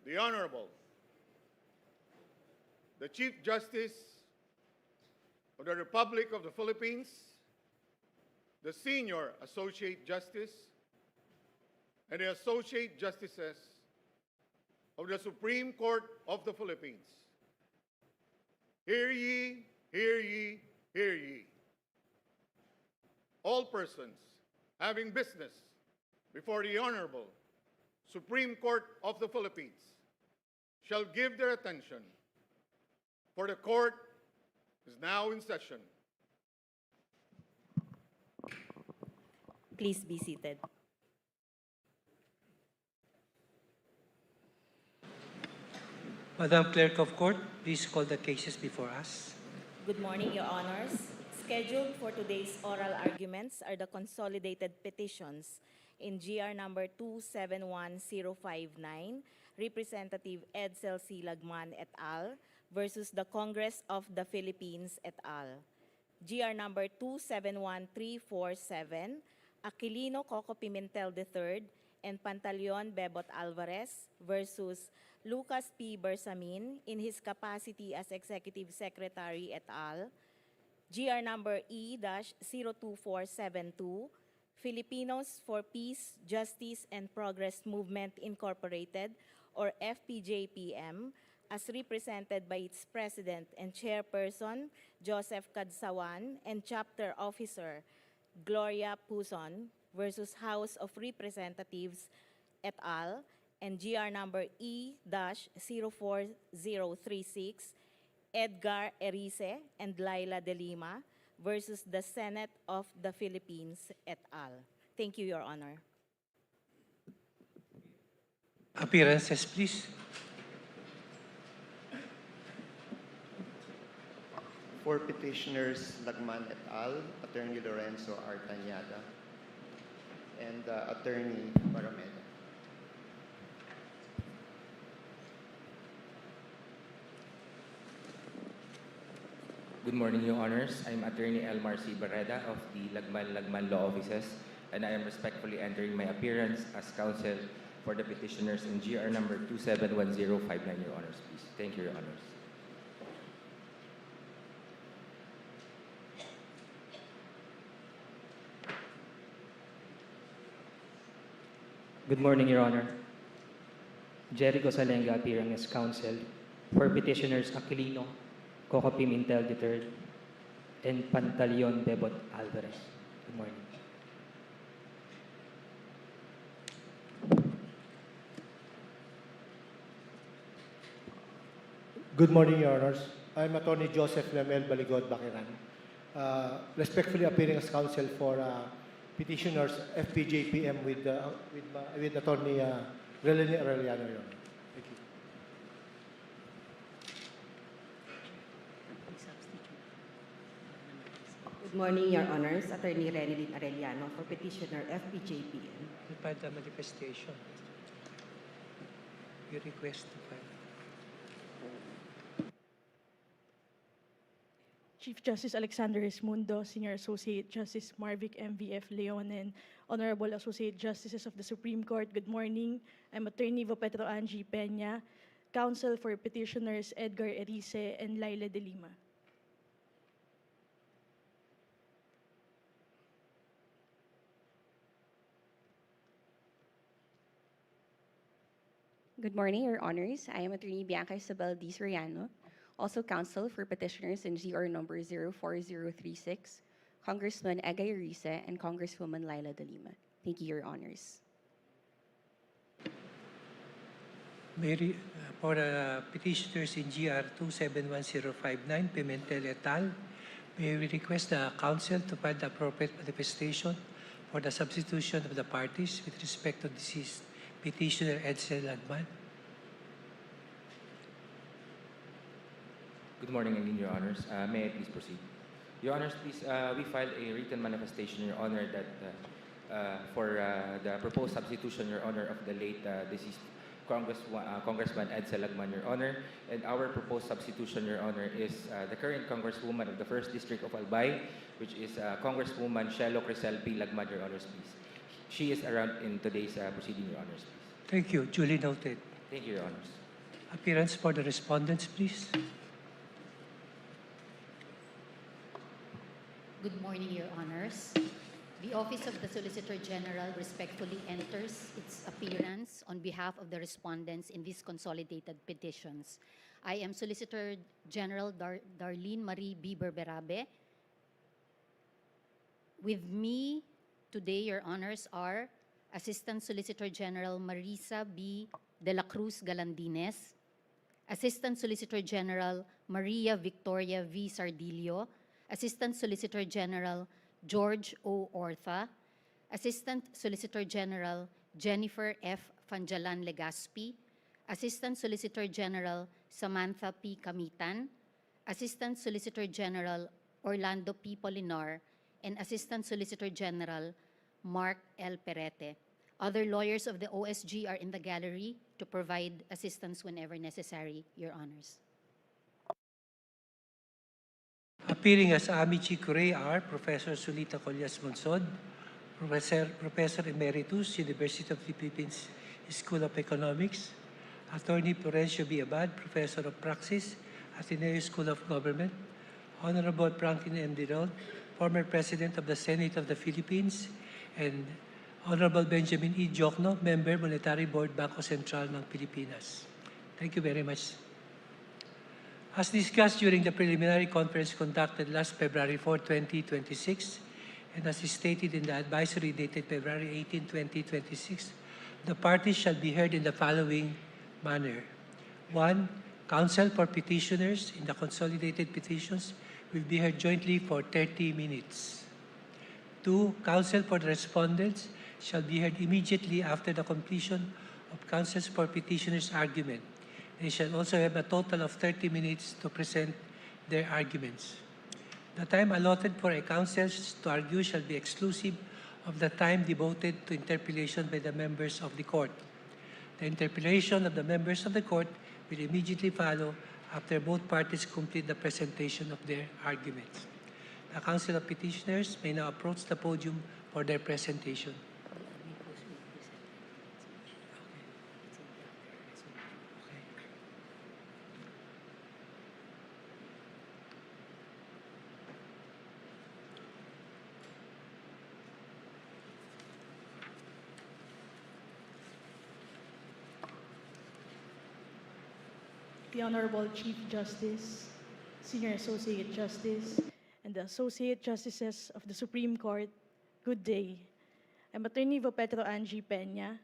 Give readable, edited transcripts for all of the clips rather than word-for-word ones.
The Honorable, the Chief Justice of the Republic of the Philippines, the Senior Associate Justice, and the Associate Justices of the Supreme Court of the Philippines. Hear ye, hear ye, hear ye. All persons having business before the Honorable Supreme Court of the Philippines shall give their attention, for the court is now in session. Please be seated. Madam Clerk of Court, please call the cases before us. Good morning, Your Honors. Scheduled for today's oral arguments are the consolidated petitions in GR number 271059, Representative Edsel C. Lagman et al. Versus the Congress of the Philippines et al. GR number 271347, Aquilino Coco Pimentel III and Pantaleon Bebot Alvarez versus Lucas P. Bersamin in his capacity as Executive Secretary et al. GR number E-02472, Filipinos for Peace, Justice, and Progress Movement Incorporated, or FPJPM, as represented by its President and Chairperson, Joseph Cadsawan, and Chapter Officer, Gloria Puson, versus House of Representatives et al., and GR number E-04036, Edgar Erice and Laila de Lima, versus the Senate of the Philippines et al. Thank you, Your Honor. Appearances, please. For petitioners Lagman et al., Attorney Lorenzo Artañada, and Attorney Barameda. Good morning, Your Honors. I'm Attorney Elmar C. Barreda of the Lagman Law Offices, and I am respectfully entering my appearance as counsel for the petitioners in GR number 271059, Your Honors, please. Thank you, Your Honors. Good morning, Your Honor. Jericho Salenga appearing as counsel for petitioners Aquilino, Coco Pimentel III, and Pantaleon Bebot Alvarez. Good morning. Good morning, Your Honors. I'm Attorney Joseph Lemel Baligod Bakiran, respectfully appearing as counsel for petitioners FPJPM with Attorney Relene Arellano, Your Honor. Thank you. Good morning, Your Honors. Attorney Relene Arellano for petitioner FPJPM. We filed the manifestation. We request to file. Chief Justice Alexander Esmundo, Senior Associate Justice Marvic MVF Leon, and Honorable Associate Justices of the Supreme Court, good morning. I'm Attorney Vopetro Angie Peña, counsel for petitioners Edgar Erice and Laila de Lima. Good morning, Your Honors. I am Attorney Bianca Isabel D. Soriano, also counsel for petitioners in GR number 04036, Congressman Egay Erice and Congresswoman Laila de Lima. Thank you, Your Honors. Mary, for petitioners in GR 271059, Pimentel et al., may we request the counsel to file the appropriate manifestation for the substitution of the parties with respect to deceased petitioner Edsel Lagman. Good morning again, Your Honors. May I please proceed? Your Honors, please, we filed a written manifestation, Your Honor, that for the proposed substitution, Your Honor, of the late deceased Congressman Edsel Lagman, Your Honor. And our proposed substitution, Your Honor, is the current Congresswoman of the 1st District of Albay, which is Congresswoman Shelo Crisel P. Lagman, Your Honors, please. She is around in today's proceeding, Your Honors, please. Thank you. Duly noted. Thank you, Your Honors. Appearance for the respondents, please. Good morning, Your Honors. The Office of the Solicitor General respectfully enters its appearance on behalf of the respondents in these consolidated petitions. I am Solicitor General Darlene Marie B. Berberabe. With me today, Your Honors, are Assistant Solicitor General Marisa B. de la Cruz Galandines, Assistant Solicitor General Maria Victoria V. Sardillo, Assistant Solicitor General George O. Ortha, Assistant Solicitor General Jennifer F. Fanjalan Legaspi, Assistant Solicitor General Samantha P. Kamitan, Assistant Solicitor General Orlando P. Polinar, and Assistant Solicitor General Mark L. Perete. Other lawyers of the OSG are in the gallery to provide assistance whenever necessary, Your Honors. Appearing as Amici Curie are Professor Sulita Collas Monsod, Professor Emeritus, University of the Philippines School of Economics, Attorney Florencio B. Abad, Professor of Praxis, Ateneo School of Government, Honorable Franklin M. Dirod, former President of the Senate of the Philippines, and Honorable Benjamin E. Jokno, Member, Monetary Board, Bangko Sentral ng Pilipinas. Thank you very much. As discussed during the preliminary conference conducted last February 4, 2026, and as is stated in the advisory dated February 18, 2026, the parties shall be heard in the following manner. 1. Counsel for petitioners in the consolidated petitions will be heard jointly for 30 minutes. 2. Counsel for the respondents shall be heard immediately after the completion of counsels for petitioners' argument. They shall also have a total of 30 minutes to present their arguments. The time allotted for a counsel to argue shall be exclusive of the time devoted to interpellation by the members of the court. The interpellation of the members of the court will immediately follow after both parties complete the presentation of their arguments. The Counsel of Petitioners may now approach the podium for their presentation. The Honorable Chief Justice, Senior Associate Justice, and the Associate Justices of the Supreme Court, good day. I'm Attorney Vopetro Angie Peña.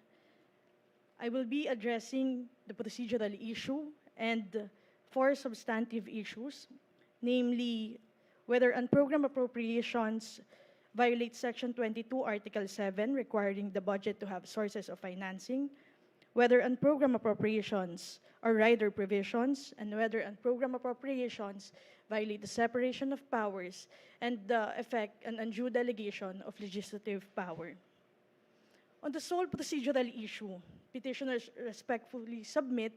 I will be addressing the procedural issue and 4 substantive issues, namely whether unprogrammed appropriations violate Section 22, Article 7, requiring the budget to have sources of financing, whether unprogrammed appropriations are rider provisions, and whether unprogrammed appropriations violate the separation of powers and the effect and undue delegation of legislative power. On the sole procedural issue, petitioners respectfully submit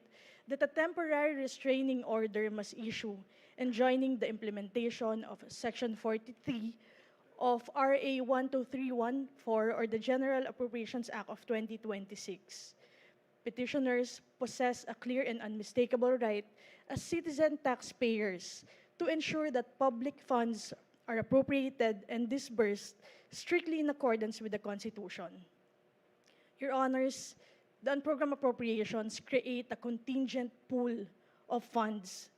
that a temporary restraining order must issue enjoining the implementation of Section 43 of RA 12314 or the General Appropriations Act of 2026. Petitioners possess a clear and unmistakable right as citizen taxpayers to ensure that public funds are appropriated and disbursed strictly in accordance with the Constitution. Your Honors, the unprogrammed appropriations create a contingent pool of funds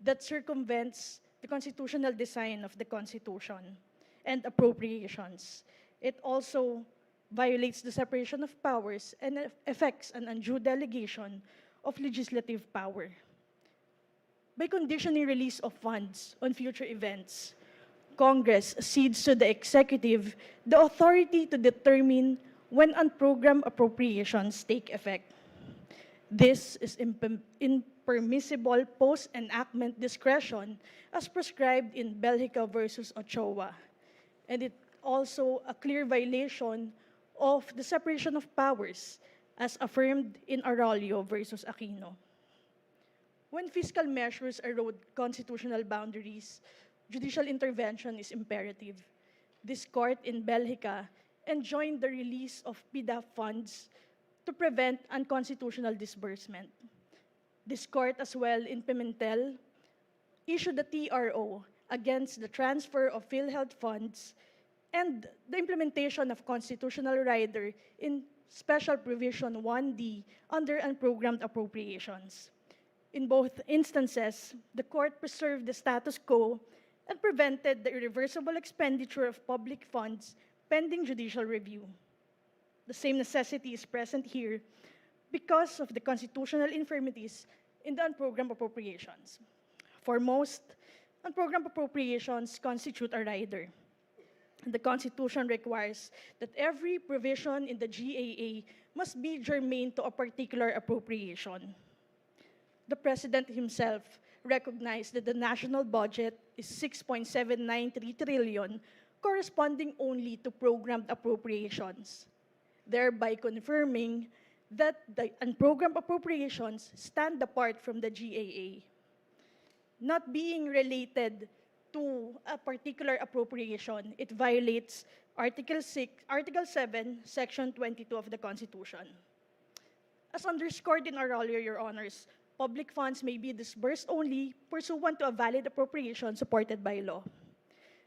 that circumvents the constitutional design of the Constitution and appropriations. It also violates the separation of powers and affects an undue delegation of legislative power. By conditioning release of funds on future events, Congress cedes to the executive the authority to determine when unprogrammed appropriations take effect. This is impermissible post-enactment discretion as prescribed in Belgica versus Ochoa, and it also a clear violation of the separation of powers as affirmed in Arroyo versus Aquino. When fiscal measures erode constitutional boundaries, judicial intervention is imperative. This court in Belgica enjoined the release of PDAF funds to prevent unconstitutional disbursement. This court as well in Pimentel issued a TRO against the transfer of PhilHealth funds and the implementation of constitutional rider in Special Provision 1D under unprogrammed appropriations. In both instances, the court preserved the status quo and prevented the irreversible expenditure of public funds pending judicial review. The same necessity is present here because of the constitutional infirmities in the unprogrammed appropriations. For most, unprogrammed appropriations constitute a rider. The Constitution requires that every provision in the GAA must be germane to a particular appropriation. The President himself recognized that the national budget is 6.793 trillion, corresponding only to programmed appropriations, thereby confirming that the unprogrammed appropriations stand apart from the GAA. Not being related to a particular appropriation, it violates Article 7, Section 22 of the Constitution. As underscored in our earlier, Your Honors, public funds may be disbursed only pursuant to a valid appropriation supported by law.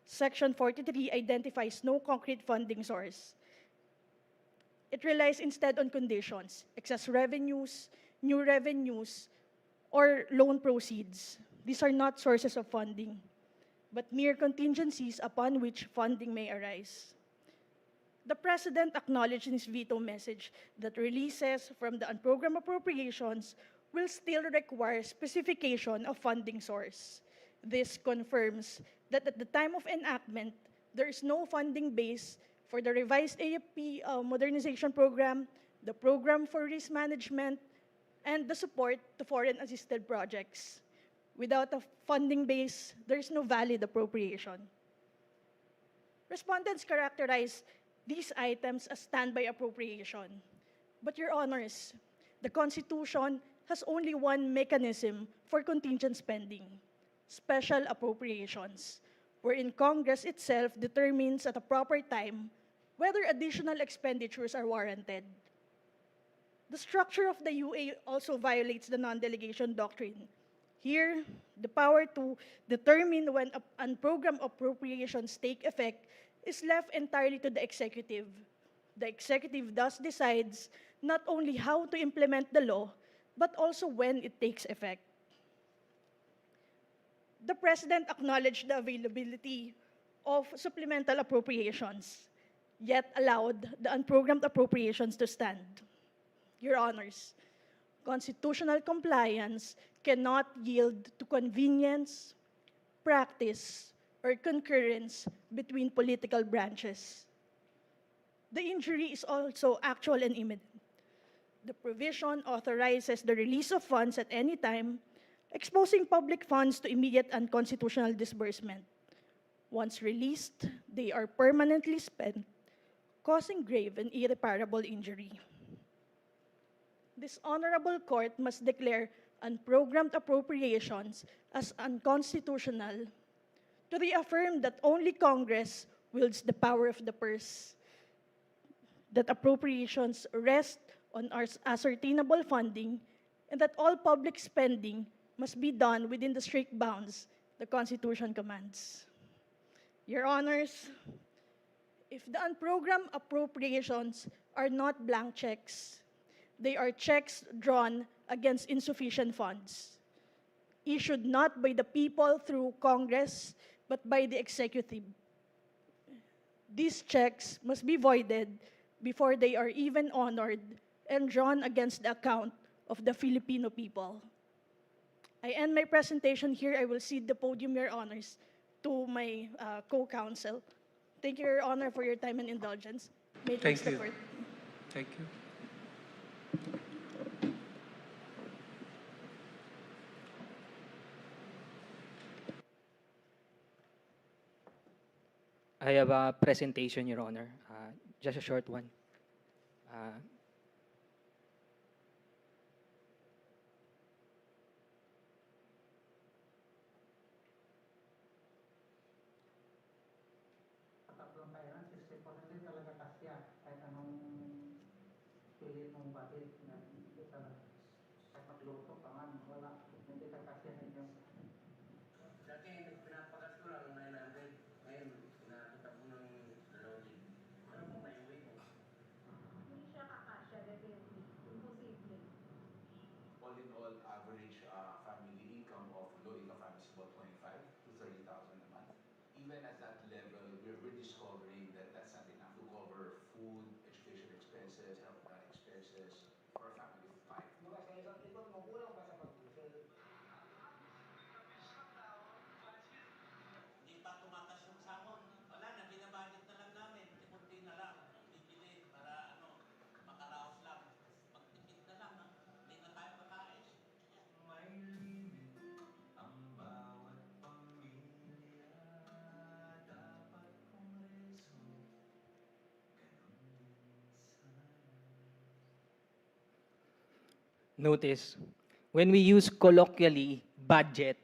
Section 43 identifies no concrete funding source. It relies instead on conditions, excess revenues, new revenues, or loan proceeds. These are not sources of funding, but mere contingencies upon which funding may arise. The President acknowledged in his veto message that releases from the unprogrammed appropriations will still require specification of funding source. This confirms that at the time of enactment, there is no funding base for the revised AFP modernization program, the program for risk management, and the support to foreign-assisted projects. Without a funding base, there is no valid appropriation. Respondents characterize these items as standby appropriation. But, Your Honors, the Constitution has only one mechanism for contingent spending: special appropriations, wherein Congress itself determines at a proper time whether additional expenditures are warranted. The structure of the UA also violates the non-delegation doctrine. Here, the power to determine when unprogrammed appropriations take effect is left entirely to the executive. The executive thus decides not only how to implement the law, but also when it takes effect. The President acknowledged the availability of supplemental appropriations, yet allowed the unprogrammed appropriations to stand. Your Honors, constitutional compliance cannot yield to convenience, practice, or concurrence between political branches. The injury is also actual and imminent. The provision authorizes the release of funds at any time, exposing public funds to immediate unconstitutional disbursement. Once released, they are permanently spent, causing grave and irreparable injury. This honorable court must declare unprogrammed appropriations as unconstitutional to reaffirm that only Congress wields the power of the purse, that appropriations rest on ascertainable funding, and that all public spending must be done within the strict bounds the Constitution commands. Your Honors, if the unprogrammed appropriations are not blank checks, they are checks drawn against insufficient funds, issued not by the people through Congress, but by the executive. These checks must be voided before they are even honored and drawn against the account of the Filipino people. I end my presentation here. I will cede the podium, Your Honors, to my co-counsel. Thank you, Your Honor, for your time and indulgence. May it please the court. Thank you. I have a presentation, Your Honor, just a short one. Tatlong kailan, 64 hindi talaga kasya kahit anong pilit mong budget. typical average family income of low-income families is about 25 to 30,000 a month. Even at that level, we're discovering that that's not enough to cover food, education expenses, health expenses for a family of 5. Hindi pa tumatas yung sahod. Wala na, binabudget na lang namin. Kunti na lang. Bibili para makaraos lang. Magtipid na lang. Hindi na tayo makain. May limit ang bawat pamilya. Dapat kongreso, ganun din sana. Notice, when we use colloquially budget,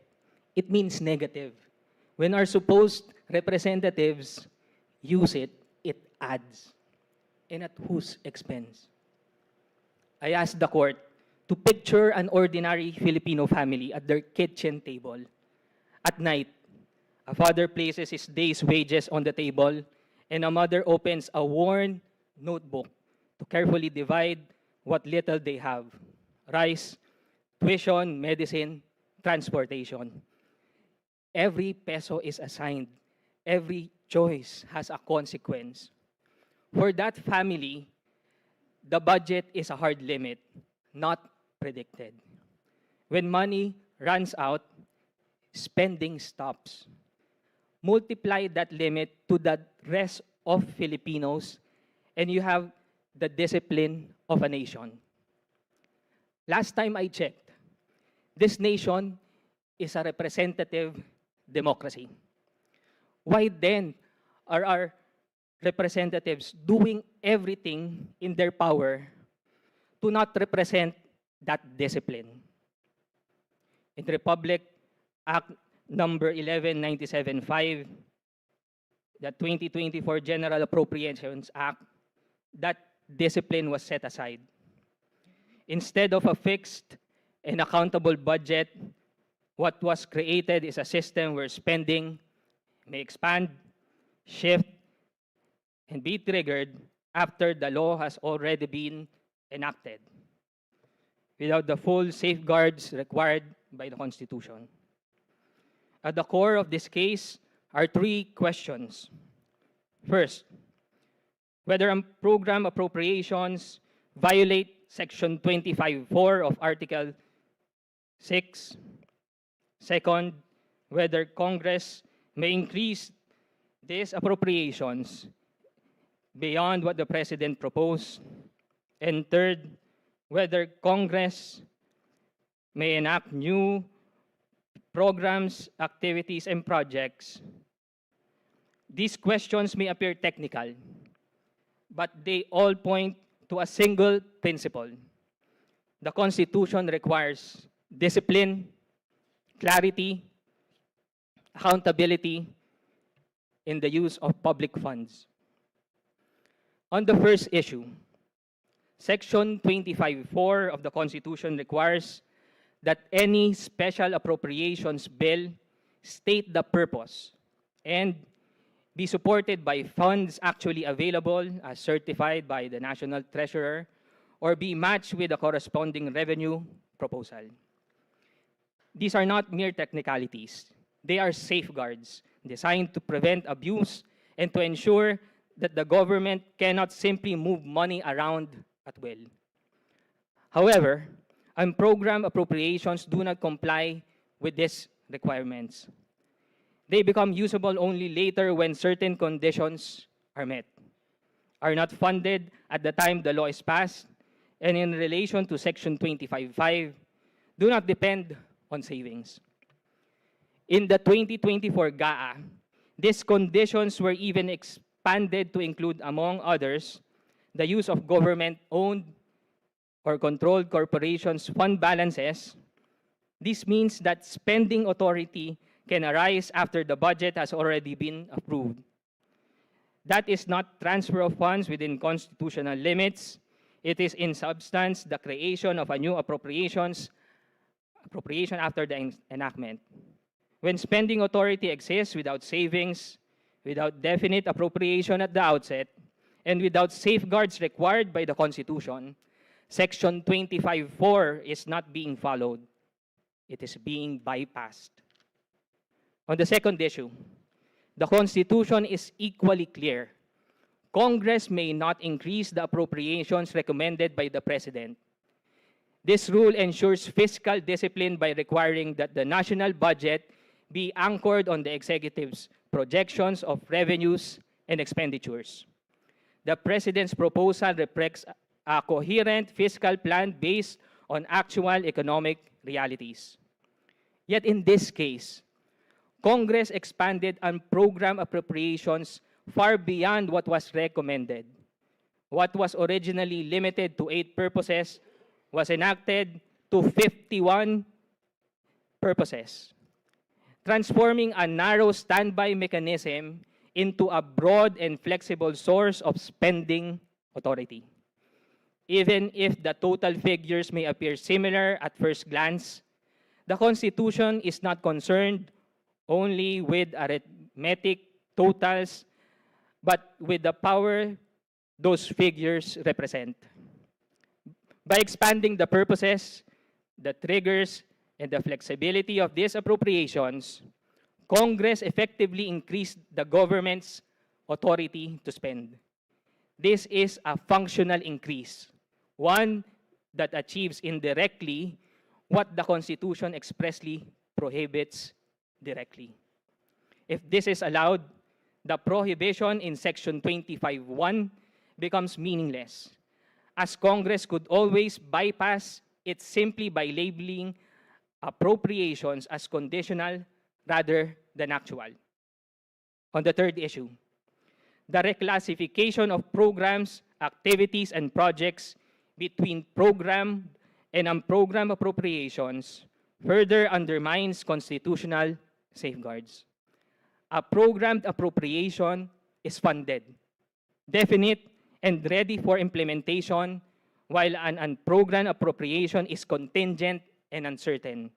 it means negative. When our supposed representatives use it, it adds. And at whose expense? I asked the court to picture an ordinary Filipino family at their kitchen table. At night, a father places his day's wages on the table, and a mother opens a worn notebook to carefully divide what little they have: rice, tuition, medicine, transportation. Every peso is assigned. Every choice has a consequence. For that family, the budget is a hard limit, not predicted. When money runs out, spending stops. Multiply that limit to the rest of Filipinos, and you have the discipline of a nation. Last time I checked, this nation is a representative democracy. Why then are our representatives doing everything in their power to not represent that discipline? In Republic Act number 11975, the 2024 General Appropriations Act, that discipline was set aside. Instead of a fixed and accountable budget, what was created is a system where spending may expand, shift, and be triggered after the law has already been enacted, without the full safeguards required by the Constitution. At the core of this case are three questions. First, whether program appropriations violate Section 25(4) of Article 6. Second, whether Congress may increase these appropriations beyond what the President proposed. And third, whether Congress may enact new programs, activities, and projects. These questions may appear technical, but they all point to a single principle. The Constitution requires discipline, clarity, accountability in the use of public funds. On the first issue, Section 25(4) of the Constitution requires that any special appropriations bill state the purpose and be supported by funds actually available as certified by the National Treasurer or be matched with a corresponding revenue proposal. These are not mere technicalities. They are safeguards designed to prevent abuse and to ensure that the government cannot simply move money around at will. However, program appropriations do not comply with these requirements. They become usable only later when certain conditions are met, are not funded at the time the law is passed, and in relation to Section 25(5), do not depend on savings. In the 2024 GAA, these conditions were even expanded to include, among others, the use of government-owned or controlled corporations' fund balances. This means that spending authority can arise after the budget has already been approved. That is not transfer of funds within constitutional limits. It is in substance the creation of a new appropriation after the enactment. When spending authority exists without savings, without definite appropriation at the outset, and without safeguards required by the Constitution, Section 25(4) is not being followed. It is being bypassed. On the second issue, the Constitution is equally clear. Congress may not increase the appropriations recommended by the President. This rule ensures fiscal discipline by requiring that the national budget be anchored on the executive's projections of revenues and expenditures. The President's proposal reflects a coherent fiscal plan based on actual economic realities. Yet in this case, Congress expanded on program appropriations far beyond what was recommended. What was originally limited to 8 purposes was enacted to 51 purposes, transforming a narrow standby mechanism into a broad and flexible source of spending authority. Even if the total figures may appear similar at first glance, the Constitution is not concerned only with arithmetic totals, but with the power those figures represent. By expanding the purposes, the triggers, and the flexibility of these appropriations, Congress effectively increased the government's authority to spend. This is a functional increase, one that achieves indirectly what the Constitution expressly prohibits directly. If this is allowed, the prohibition in Section 25(1) becomes meaningless, as Congress could always bypass it simply by labeling appropriations as conditional rather than actual. On the third issue, the reclassification of programs, activities, and projects between program and unprogrammed appropriations further undermines constitutional safeguards. A programmed appropriation is funded, definite, and ready for implementation, while an unprogrammed appropriation is contingent and uncertain.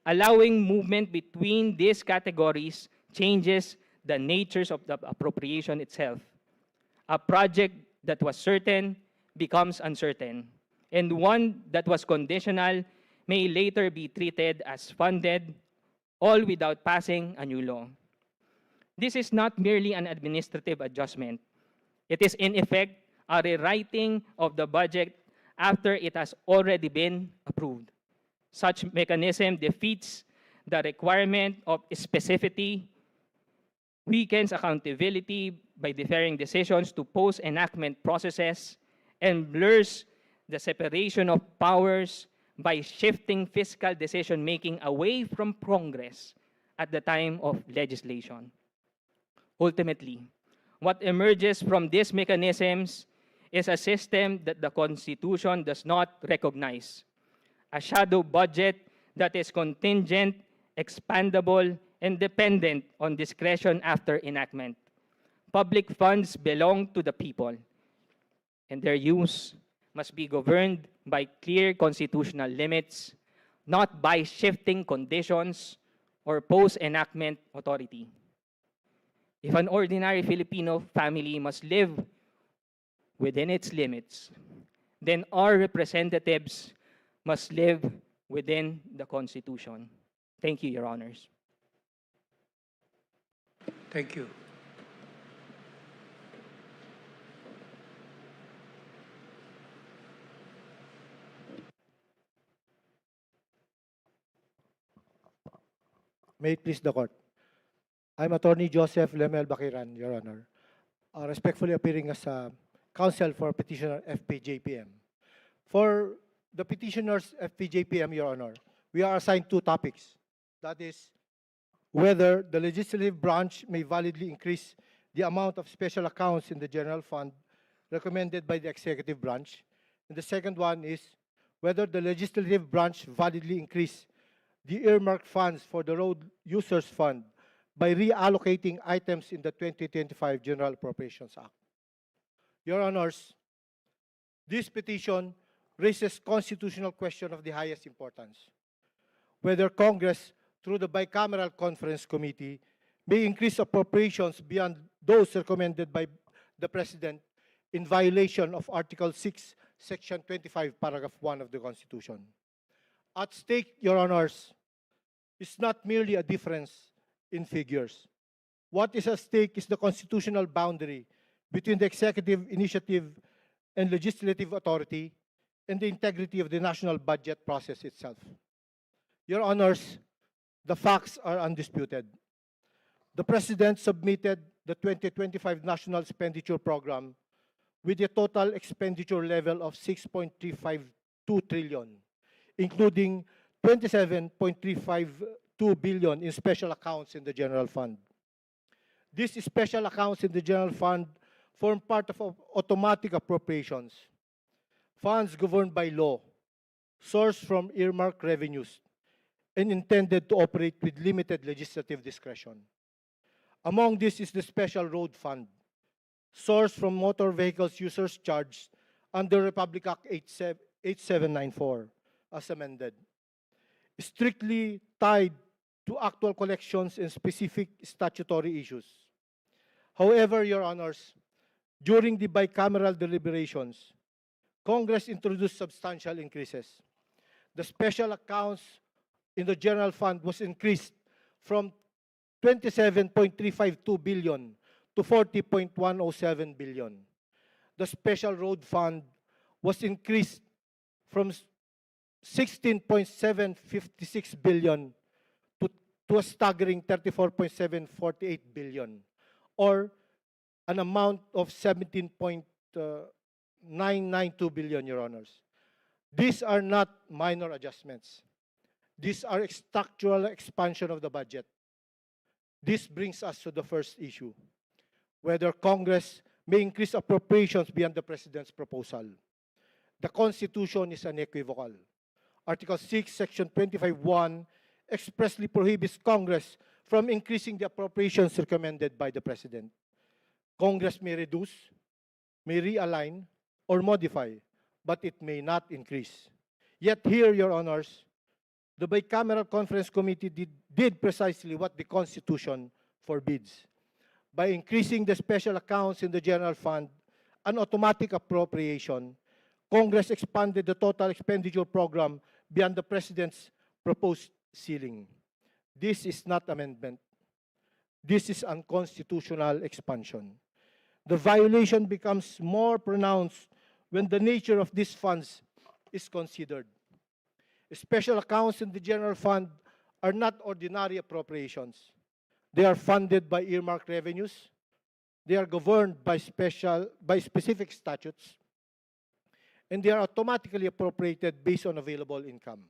Allowing movement between these categories changes the natures of the appropriation itself. A project that was certain becomes uncertain, and one that was conditional may later be treated as funded, all without passing a new law. This is not merely an administrative adjustment. It is, in effect, a rewriting of the budget after it has already been approved. Such mechanism defeats the requirement of specificity, weakens accountability by deferring decisions to post-enactment processes, and blurs the separation of powers by shifting fiscal decision-making away from Congress at the time of legislation. Ultimately, what emerges from these mechanisms is a system that the Constitution does not recognize. A shadow budget that is contingent, expandable, and dependent on discretion after enactment. Public funds belong to the people, and their use must be governed by clear constitutional limits, not by shifting conditions or post-enactment authority. If an ordinary Filipino family must live within its limits, then our representatives must live within the Constitution. Thank you, Your Honors. Thank you. May it please the court. I'm Attorney Joseph Lemel Bakiran, Your Honor, respectfully appearing as counsel for Petitioner FPJPM. For the petitioner's FPJPM, Your Honor, we are assigned 2 topics. That is, whether the legislative branch may validly increase the amount of special accounts in the general fund recommended by the executive branch. And the second one is whether the legislative branch validly increase the earmarked funds for the road users fund by reallocating items in the 2025 General Appropriations Act. Your Honors, this petition raises constitutional question of the highest importance. Whether Congress, through the bicameral conference committee, may increase appropriations beyond those recommended by the President in violation of Article 6, Section 25, Paragraph 1 of the Constitution. At stake, Your Honors, is not merely a difference in figures. What is at stake is the constitutional boundary between the executive initiative and legislative authority and the integrity of the national budget process itself. Your Honors, the facts are undisputed. The President submitted the 2025 National Expenditure Program with a total expenditure level of 6.352 trillion, including 27.352 billion in special accounts in the general fund. These special accounts in the general fund form part of automatic appropriations, funds governed by law, sourced from earmarked revenues, and intended to operate with limited legislative discretion. Among these is the Special Road Fund, sourced from motor vehicles users charged under Republic Act 8794, as amended, strictly tied to actual collections and specific statutory issues. However, Your Honors, during the bicameral deliberations, Congress introduced substantial increases. The special accounts in the general fund was increased from 27.352 billion to 40.107 billion. The special road fund was increased from 16.756 billion to a staggering 34.748 billion, or an amount of 17.992 billion, Your Honors. These are not minor adjustments. These are structural expansion of the budget. This brings us to the first issue, whether Congress may increase appropriations beyond the President's proposal. The Constitution is unequivocal. Article 6, Section 25(1) expressly prohibits Congress from increasing the appropriations recommended by the President. Congress may reduce, may realign, or modify, but it may not increase. Yet here, Your Honors, the Bicameral Conference Committee did precisely what the Constitution forbids. By increasing the special accounts in the general fund, an automatic appropriation, Congress expanded the total expenditure program beyond the President's proposed ceiling. This is not amendment. This is unconstitutional expansion. The violation becomes more pronounced when the nature of these funds is considered. Special accounts in the general fund are not ordinary appropriations. They are funded by earmarked revenues. They are governed by specific statutes. And they are automatically appropriated based on available income.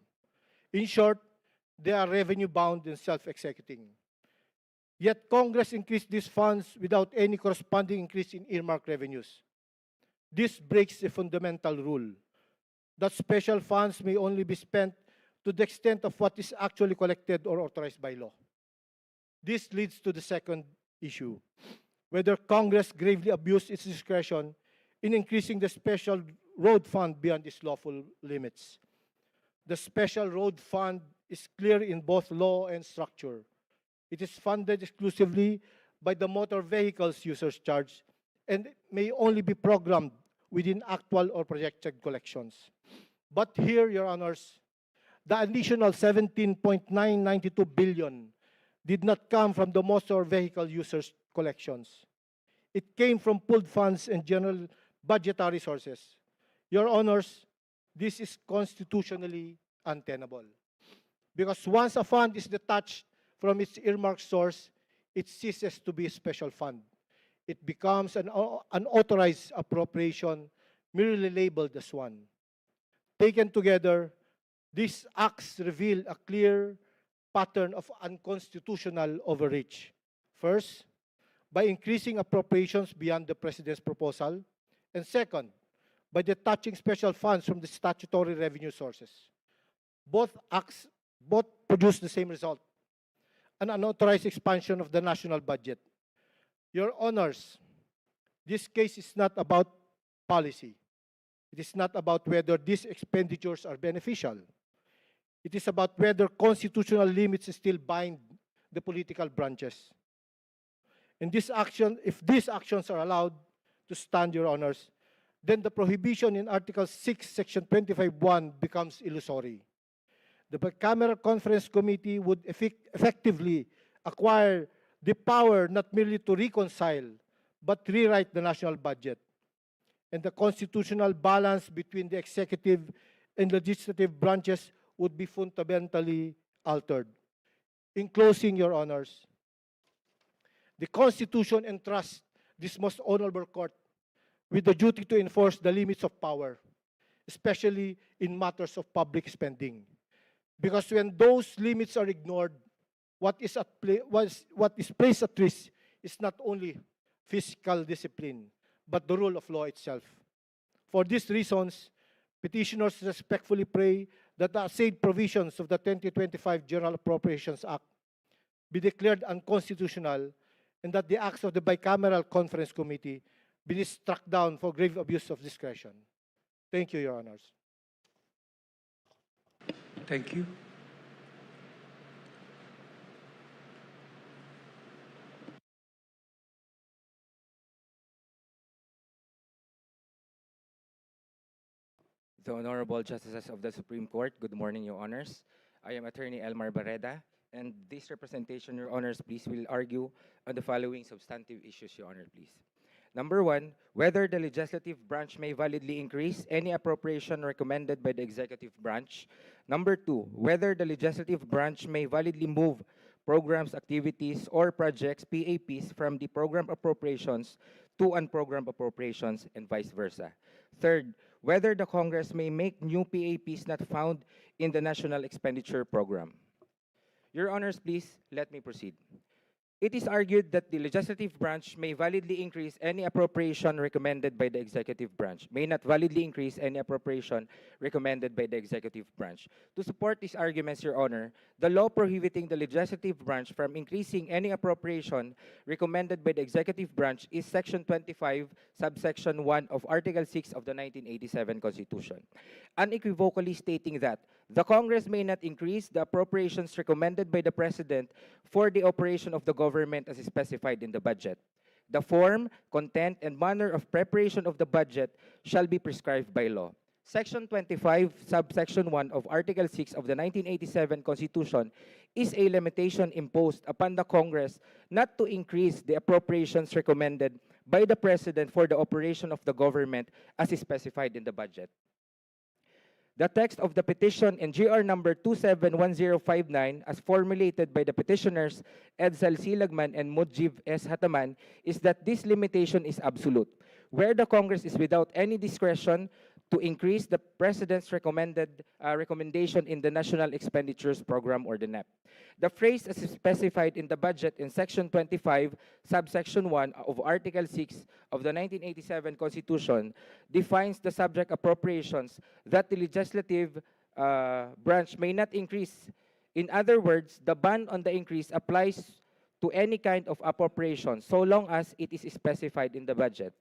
In short, they are revenue-bound and self-executing. Yet Congress increased these funds without any corresponding increase in earmarked revenues. This breaks a fundamental rule that special funds may only be spent to the extent of what is actually collected or authorized by law. This leads to the second issue, whether Congress gravely abused its discretion in increasing the special road fund beyond its lawful limits. The special road fund is clear in both law and structure. It is funded exclusively by the motor vehicles users charge and may only be programmed within actual or projected collections. But here, Your Honors, the additional 17.992 billion did not come from the motor vehicle users' collections. It came from pooled funds and general budgetary sources. Your Honors, this is constitutionally untenable. Because once a fund is detached from its earmarked source, it ceases to be a special fund. It becomes an unauthorized appropriation, merely labeled as one. Taken together, these acts reveal a clear pattern of unconstitutional overreach. First, by increasing appropriations beyond the President's proposal, and second, by detaching special funds from the statutory revenue sources. Both acts produce the same result, an unauthorized expansion of the national budget. Your Honors, this case is not about policy. It is not about whether these expenditures are beneficial. It is about whether constitutional limits still bind the political branches. In this action, if these actions are allowed to stand, Your Honors, then the prohibition in Article 6, Section 25(1) becomes illusory. The bicameral conference committee would effectively acquire the power not merely to reconcile, but rewrite the national budget. And the constitutional balance between the executive and legislative branches would be fundamentally altered. In closing, Your Honors, the Constitution entrusts this most honorable court with the duty to enforce the limits of power, especially in matters of public spending. Because when those limits are ignored, what is placed at risk is not only fiscal discipline, but the rule of law itself. For these reasons, petitioners respectfully pray that the said provisions of the 2025 General Appropriations Act be declared unconstitutional and that the acts of the Bicameral Conference Committee be struck down for grave abuse of discretion. Thank you, Your Honors. Thank you. The Honorable Justices of the Supreme Court, good morning, Your Honors. I am Attorney Elmar Barreda, and this representation, Your Honors, please will argue on the following substantive issues, Your Honor, please. Number one, whether the legislative branch may validly increase any appropriation recommended by the executive branch. Number two, whether the legislative branch may validly move programs, activities, or projects, PAPs, from the program appropriations to unprogrammed appropriations and vice versa. Third, whether the Congress may make new PAPs not found in the National Expenditure Program. Your Honors, please let me proceed. It is argued that the legislative branch may validly increase any appropriation recommended by the executive branch, may not validly increase any appropriation recommended by the executive branch. To support these arguments, Your Honor, the law prohibiting the legislative branch from increasing any appropriation recommended by the executive branch is Section 25, subsection 1 of Article 6 of the 1987 Constitution, unequivocally stating that the Congress may not increase the appropriations recommended by the President for the operation of the government as specified in the budget. The form, content, and manner of preparation of the budget shall be prescribed by law. Section 25, subsection 1 of Article 6 of the 1987 Constitution is a limitation imposed upon the Congress not to increase the appropriations recommended by the President for the operation of the government as specified in the budget. The text of the petition in GR number 271059 as formulated by the petitioners Edsel Silagman and Mujib S. Hataman is that this limitation is absolute, where the Congress is without any discretion to increase the President's recommendation in the National Expenditures Program or the NEP. The phrase as specified in the budget in Section 25, subsection 1 of Article 6 of the 1987 Constitution defines the subject appropriations that the legislative branch may not increase. In other words, the ban on the increase applies to any kind of appropriation so long as it is specified in the budget.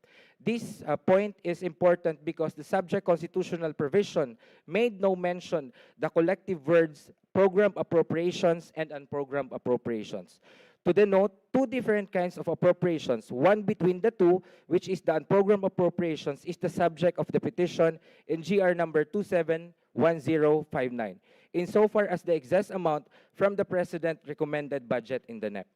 This point is important because the subject constitutional provision made no mention the collective words program appropriations and unprogrammed appropriations. To denote two different kinds of appropriations, one between the two, which is the unprogrammed appropriations, is the subject of the petition in GR number 271059, insofar as the excess amount from the President recommended budget in the NEP.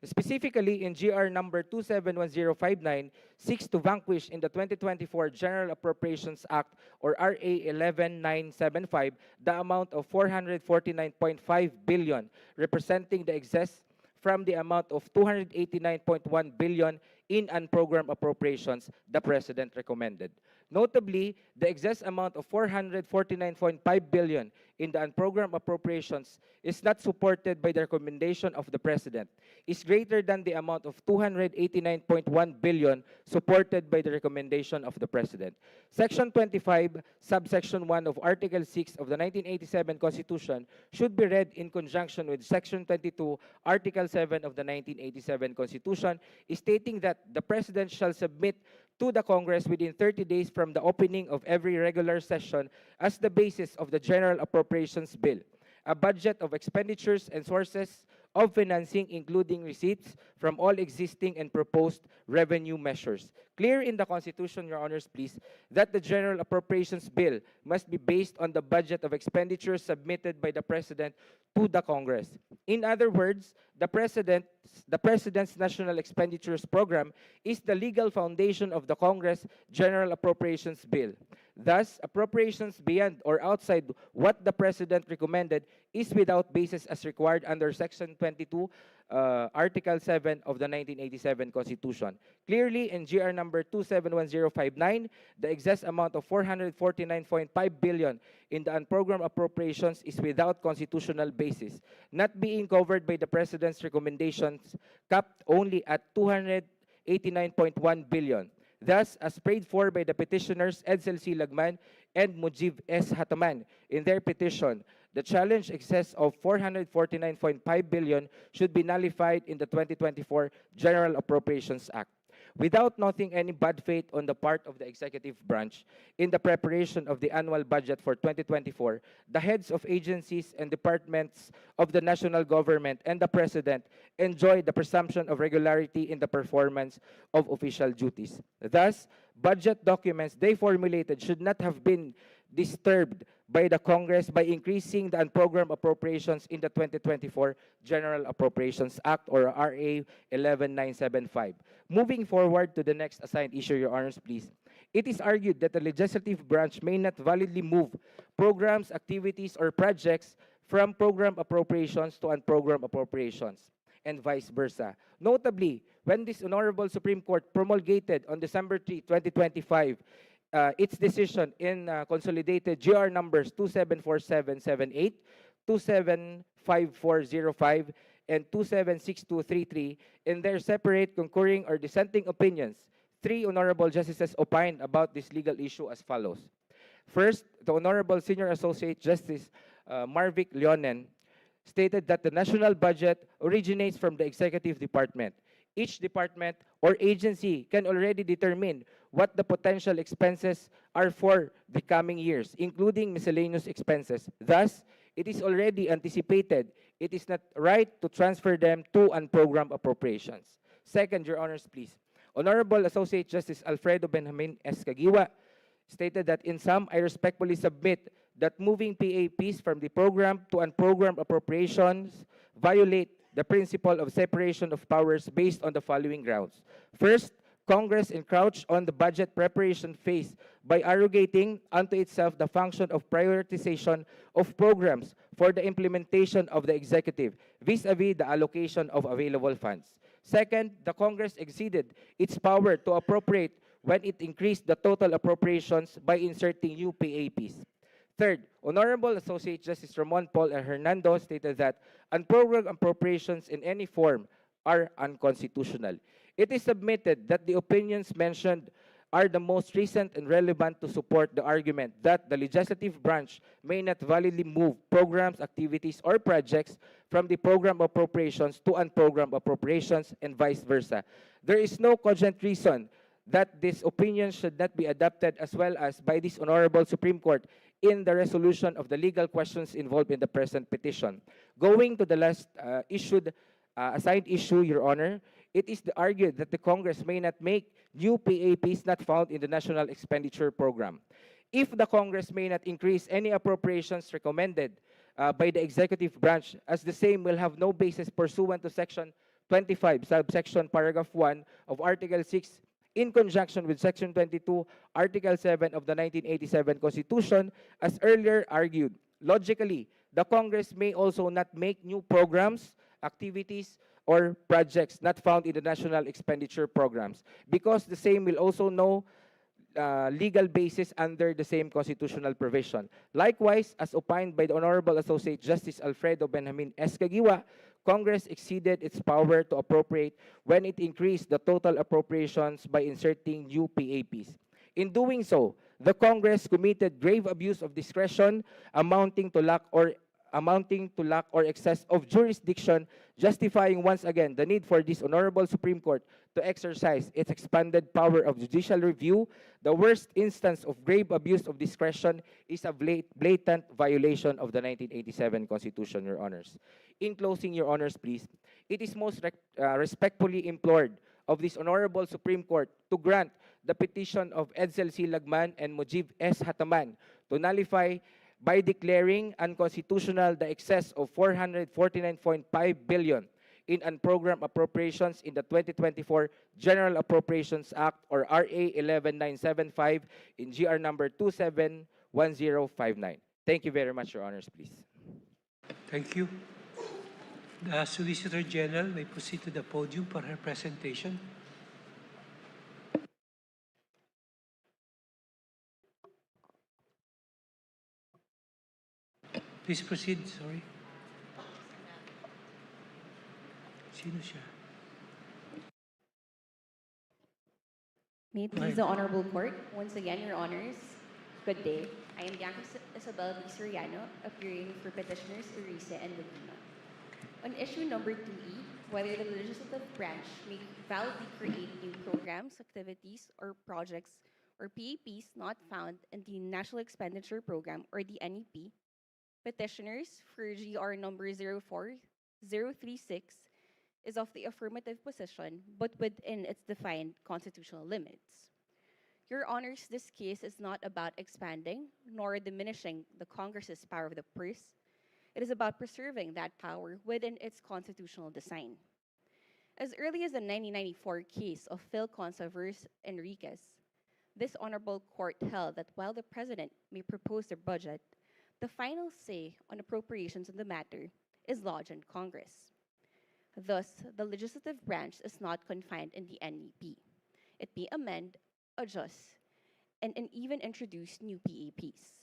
Specifically, in GR number 271059, seeks to vanquish in the 2024 General Appropriations Act, or RA 11975, the amount of 449.5 billion, representing the excess from the amount of 289.1 billion in unprogrammed appropriations the President recommended. Notably, the excess amount of 449.5 billion in the unprogrammed appropriations is not supported by the recommendation of the President, is greater than the amount of 289.1 billion supported by the recommendation of the President. Section 25, subsection 1 of Article 6 of the 1987 Constitution should be read in conjunction with Section 22, Article 7 of the 1987 Constitution, stating that the President shall submit to the Congress within 30 days from the opening of every regular session as the basis of the General Appropriations Bill, a budget of expenditures and sources of financing, including receipts from all existing and proposed revenue measures. Clear in the Constitution, Your Honors, please, that the General Appropriations Bill must be based on the budget of expenditures submitted by the President to the Congress. In other words, the President's National Expenditures Program is the legal foundation of the Congress General Appropriations Bill. Thus, appropriations beyond or outside what the President recommended is without basis as required under Section 22, Article 7 of the 1987 Constitution. Clearly, in GR number 271059, the excess amount of 449.5 billion in the unprogrammed appropriations is without constitutional basis, not being covered by the President's recommendations, capped only at 289.1 billion. Thus, as prayed for by the petitioners Edsel C. Lagman and Mujib S. Hataman in their petition, the challenge excess of 449.5 billion should be nullified in the 2024 General Appropriations Act. Without noting any bad faith on the part of the executive branch in the preparation of the annual budget for 2024, the heads of agencies and departments of the national government and the President enjoy the presumption of regularity in the performance of official duties. Thus, budget documents they formulated should not have been disturbed by the Congress by increasing the unprogrammed appropriations in the 2024 General Appropriations Act, or RA 11975. Moving forward to the next assigned issue, Your Honors, please. It is argued that the legislative branch may not validly move programs, activities, or projects from program appropriations to unprogrammed appropriations, and vice versa. Notably, when this Honorable Supreme Court promulgated on December 3, 2025, its decision in consolidated GR numbers 274778, 275405, and 276233 in their separate concurring or dissenting opinions, three honorable justices opined about this legal issue as follows. First, the Honorable Senior Associate Justice Marvic Leonen stated that the national budget originates from the executive department. Each department or agency can already determine what the potential expenses are for the coming years, including miscellaneous expenses. Thus, it is already anticipated. It is not right to transfer them to unprogrammed appropriations. Second, Your Honors, please. Honorable Associate Justice Alfredo Benjamin S. Caguiwa stated that in sum, I respectfully submit that moving PAPs from the program to unprogrammed appropriations violate the principle of separation of powers based on the following grounds. First, Congress encroached on the budget preparation phase by arrogating unto itself the function of prioritization of programs for the implementation of the executive vis-a-vis the allocation of available funds. Second, the Congress exceeded its power to appropriate when it increased the total appropriations by inserting new PAPs. Third, Honorable Associate Justice Ramon Paul Hernando stated that unprogrammed appropriations in any form are unconstitutional. It is submitted that the opinions mentioned are the most recent and relevant to support the argument that the legislative branch may not validly move programs, activities, or projects from the program appropriations to unprogrammed appropriations and vice versa. There is no cogent reason that this opinion should not be adopted as well as by this Honorable Supreme Court in the resolution of the legal questions involved in the present petition. Going to the last assigned issue, Your Honor, it is argued that the Congress may not make new PAPs not found in the National Expenditure Program. If the Congress may not increase any appropriations recommended by the executive branch, as the same will have no basis pursuant to Section 25, subsection paragraph 1 of Article 6, in conjunction with Section 22, Article 7 of the 1987 Constitution, as earlier argued. Logically, the Congress may also not make new programs, activities, or projects not found in the National Expenditure Programs, because the same will also no legal basis under the same constitutional provision. Likewise, as opined by the Honorable Associate Justice Alfredo Benjamin S. Caguiwa, Congress exceeded its power to appropriate when it increased the total appropriations by inserting new PAPs. In doing so, the Congress committed grave abuse of discretion amounting to lack or amounting to lack or excess of jurisdiction, justifying once again the need for this Honorable Supreme Court to exercise its expanded power of judicial review, the worst instance of grave abuse of discretion is a blatant violation of the 1987 Constitution, Your Honors. In closing, Your Honors, please, it is most respectfully implored of this Honorable Supreme Court to grant the petition of Edsel C. Lagman and Mujib S. Hataman to nullify by declaring unconstitutional the excess of 449.5 billion in unprogrammed appropriations in the 2024 General Appropriations Act or RA 11975 in GR number 271059. Thank you very much, Your Honors, please. Thank you. The Solicitor General may proceed to the podium for her presentation. Please proceed, sorry. Sino siya? May it please the Honorable Court, once again, Your Honors, good day. I am Bianca Isabel D. Soriano, appearing for Petitioners Erice and Laguna. On issue number 2E, whether the legislative branch may validly create new programs, activities, or projects or PAPs not found in the National Expenditure Program or the NEP, Petitioners for GR number 04036 is of the affirmative position, but within its defined constitutional limits. Your Honors, this case is not about expanding nor diminishing the Congress's power of the purse. It is about preserving that power within its constitutional design. As early as the 1994 case of Phil Consa versus Enriquez, this Honorable Court held that while the President may propose the budget, the final say on appropriations in the matter is lodged in Congress. Thus, the legislative branch is not confined in the NEP. It may amend, adjust, and even introduce new PAPs.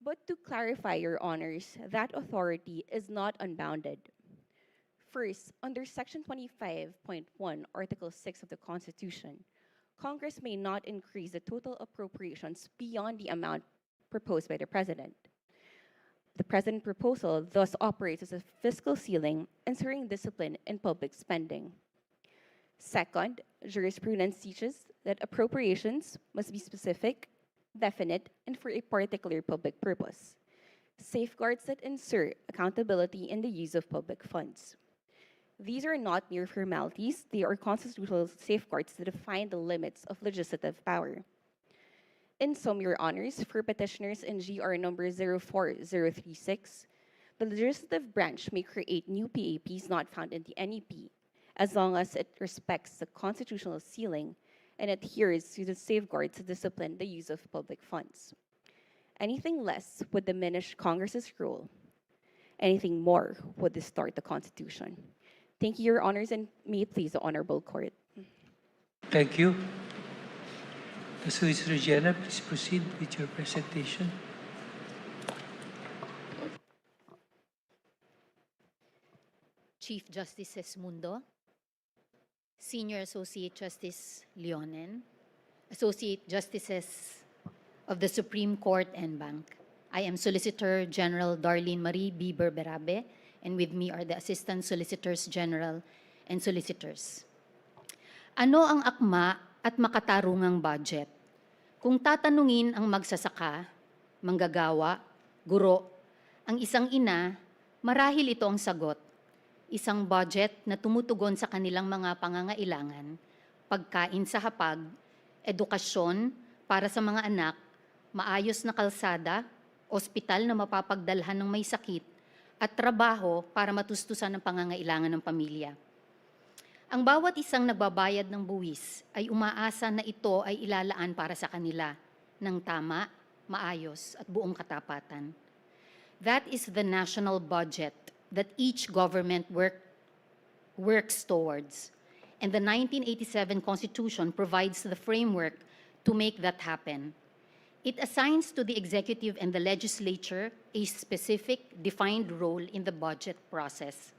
But to clarify, Your Honors, that authority is not unbounded. First, under Section 25.1, Article 6 of the Constitution, Congress may not increase the total appropriations beyond the amount proposed by the President. The President's proposal thus operates as a fiscal ceiling, ensuring discipline in public spending. Second, jurisprudence teaches that appropriations must be specific, definite, and for a particular public purpose. Safeguards that ensure accountability in the use of public funds. These are not mere formalities, they are constitutional safeguards that define the limits of legislative power. In sum, Your Honors, for petitioners in GR number 04036, the legislative branch may create new PAPs not found in the NEP, as long as it respects the constitutional ceiling and adheres to the safeguards to discipline the use of public funds. Anything less would diminish Congress's role. Anything more would distort the Constitution. Thank you, Your Honors, and may it please the Honorable Court. Thank you. The Solicitor General, please proceed with your presentation. Chief Justice Mundo, Senior Associate Justice Leonen, Associate Justices of the Supreme Court and Bank. I am Solicitor General Darlene Marie B. Berberabe, and with me are the Assistant Solicitors General and Solicitors. Ano ang akma at makatarungang budget? Kung tatanungin ang magsasaka, manggagawa, guro, ang isang ina, marahil ito ang sagot. Isang budget na tumutugon sa kanilang mga pangangailangan, pagkain sa hapag, edukasyon para sa mga anak, maayos na kalsada, ospital na mapapagdalhan ng may sakit, at trabaho para matustusan ang pangangailangan ng pamilya. Ang bawat isang nagbabayad ng buwis ay umaasa na ito ay ilalaan para sa kanila ng tama, maayos at buong katapatan. That is the national budget that each government works towards. And the 1987 Constitution provides the framework to make that happen. It assigns to the executive and the legislature a specific, defined role in the budget process.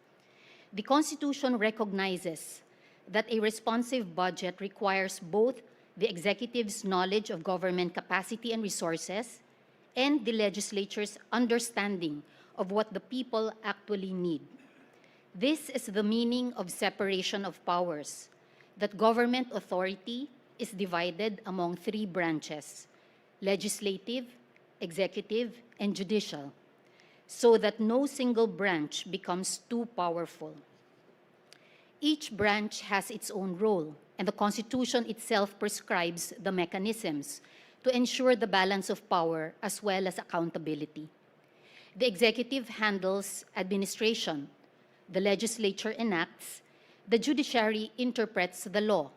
The Constitution recognizes that a responsive budget requires both the executive's knowledge of government capacity and resources and the legislature's understanding of what the people actually need. This is the meaning of separation of powers, that government authority is divided among three branches: legislative, executive, and judicial, so that no single branch becomes too powerful. Each branch has its own role, and the Constitution itself prescribes the mechanisms to ensure the balance of power as well as accountability. The executive handles administration, the legislature enacts, the judiciary interprets the law,